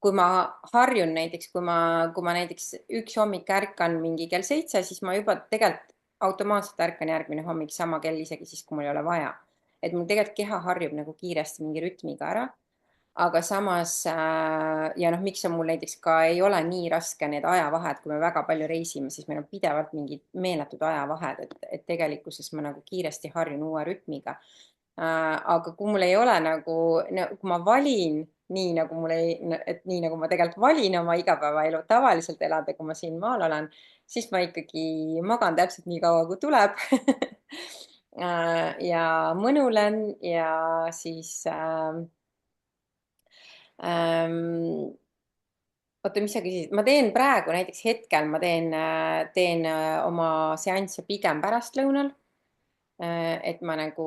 kui ma harjun näiteks, kui ma näiteks üks hommik ärkan mingi kell 7, siis ma juba tegelikult automaatselt ärkan järgmine hommik sama kell, isegi siis, kui mul ei ole vaja. et mul tegelikult keha harjub nagu kiiresti mingi rütmiga ära, aga samas ja noh, miks on mul näiteks ka ei ole nii raske need ajavahed, kui me väga palju reisime, siis meil on pidevalt mingid meeletud ajavahed, et tegelikkuses ma nagu kiiresti harjun uue rütmiga. aga kui mul ei ole nagu, kui ma valin nii nagu mul ei, et nii nagu ma tegelikult valin oma igapäevaelu tavaliselt elada, kui ma siin maal olen, siis ma ikkagi magan täpselt nii kaua, kui tuleb ja mõnulen ja siis ähm, oota, mis sa küsisid? ma teen praegu näiteks hetkel, ma teen oma seansse pigem pärastlõunal. et ma nagu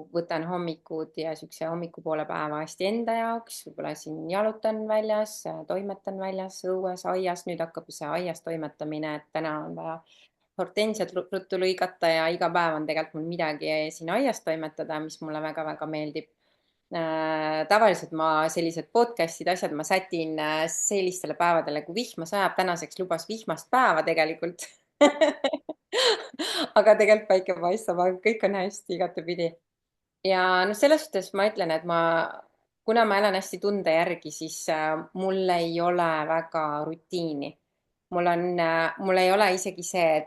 võtan hommikud ja siukse hommikupoole päeva hästi enda jaoks, võib-olla siin jalutan väljas, toimetan väljas, õues, aias, nüüd hakkab see aias toimetamine, et täna on vaja hortensiat ruttu lõigata ja iga päev on tegelikult mul midagi siin aias toimetada, mis mulle väga-väga meeldib. tavaliselt ma sellised podcast'id, asjad ma sätin sellistele päevadele, kui vihma sajab, tänaseks lubas vihmast päeva tegelikult aga tegelikult päike paistab, aga kõik on hästi igatepidi. ja noh, selles suhtes ma ütlen, et kuna ma elan hästi tunde järgi, siis mul ei ole väga rutiini. mul ei ole isegi see,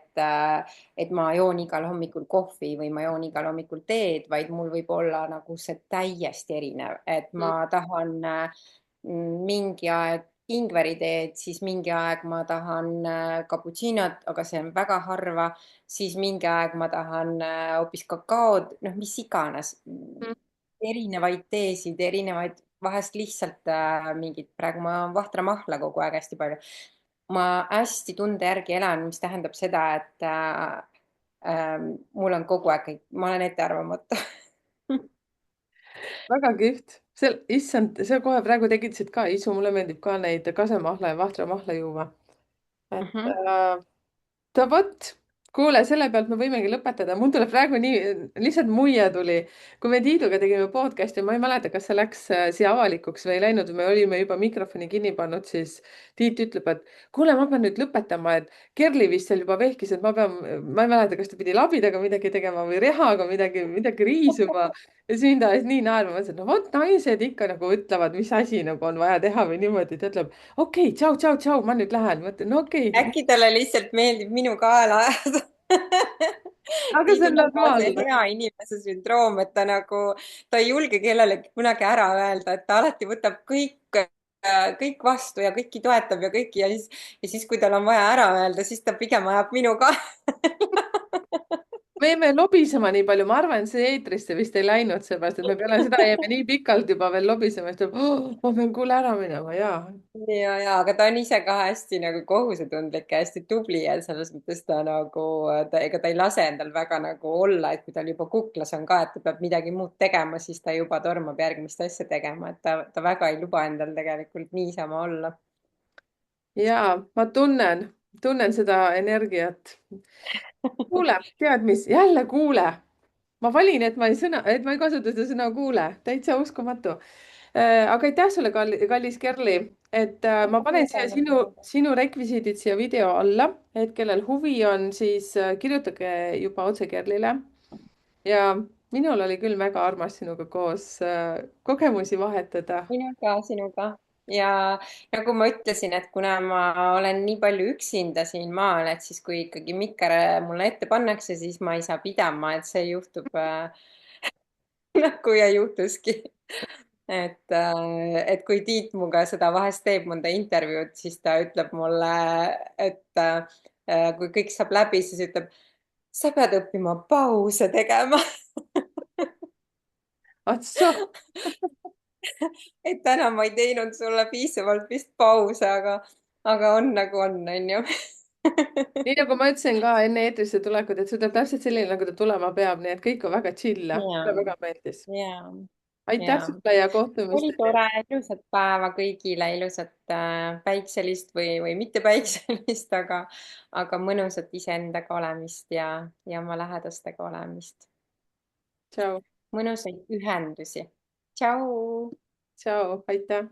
et ma joon igal hommikul kohvi või ma joon igal hommikul teed, vaid mul võib olla nagu see täiesti erinev, et Mm. ma tahan mingi aeg ingveriteed, siis mingi aeg ma tahan cappuccinot, aga see on väga harva, siis mingi aeg ma tahan hoopis kakaod, noh, mis iganes, erinevaid teesid, erinevaid, vahest lihtsalt mingid, praegu ma vahtra mahla kogu aeg hästi palju. ma hästi tunde järgi elan, mis tähendab seda, et mul on kogu aeg kõik, ma olen ettearvamatu väga kihvt. issand, sa kohe praegu tekitasid ka isu, mulle meeldib ka neid kasemahla ja vahtramahla juua. et Mhm. no vot, kuule, selle pealt me võimegi lõpetada. mul tuleb praegu nii, lihtsalt muie tuli, kui me Tiiduga tegime podcast'i, ma ei mäleta, kas see läks siia avalikuks või ei läinud, me olime juba mikrofoni kinni pannud, siis Tiit ütleb, et kuule, ma pean nüüd lõpetama, et Kerli vist seal juba vehkis, et ma ei mäleta, kas ta pidi labidaga midagi tegema või rehaga midagi riisuma. ja siis mind ajas nii naerma, ma mõtlesin, no vot naised ikka nagu ütlevad, mis asi nagu on vaja teha või niimoodi. ta ütleb okei okay,, tšau, tšau, tšau, ma nüüd lähen. ma ütlen no okei okay. äkki talle lihtsalt meeldib minu kaela ajada. Aga see on Tiidil on ka see normaalne. hea inimese sündroom, et ta nagu, ta ei julge kellelegi kunagi ära öelda, et ta alati võtab kõik vastu ja kõiki toetab ja kõiki ja siis, kui tal on vaja ära öelda, siis ta pigem ajab minu ka. me jäime lobisema nii palju, ma arvan, et see eetrisse vist ei läinud, seepärast et me peale seda jäime nii pikalt juba veel lobisema, siis ta ütleb oh,, ma pean kuule ära minema ja. Aga ta on ise ka hästi nagu kohusetundlik ja hästi tubli ja selles mõttes ta nagu, ega ta ei lase endal väga nagu olla, et kui tal juba kuklas on ka, et ta peab midagi muud tegema, siis ta juba tormab järgmist asja tegema, et ta väga ei luba endal tegelikult niisama olla. ja ma tunnen seda energiat. kuule, tead mis, jälle kuule. ma valin, et ma ei kasuta seda sõna kuule, täitsa uskumatu. Aga aitäh sulle, kallis Kerli, et ma panen siia sinu rekvisiidid siia video alla, et kellel huvi on, siis kirjutage juba otse Kerlile. ja minul oli küll väga armas sinuga koos kogemusi vahetada. minuga, sinuga. Ja nagu ma ütlesin, et kuna ma olen nii palju üksinda siin maal, et siis kui ikkagi mikker mulle ette pannakse, siis ma ei saa pidama, et see juhtub nagu ja juhtuski. Et kui Tiit minuga seda vahest teeb, mõnda intervjuud, siis ta ütleb mulle, et kui kõik saab läbi, siis ütleb, sa pead õppima pause tegema. Atso, et täna ma ei teinud sulle piisavalt vist pause, aga on nagu on, onju. nii nagu ma ütlesin ka enne eetrisse tulekut, et see tuleb täpselt selline, nagu ta tulema peab, nii et kõik on väga chill. ja, mulle väga meeldis. ja, aitäh ja. sulle ja oli kohtumisteni. tore, ilusat päeva kõigile, ilusat päikselist või mitte päikselist, aga mõnusat iseendaga olemist ja oma lähedastega olemist. tšau, mõnusaid ühendusi. tšau. tšau, aitäh.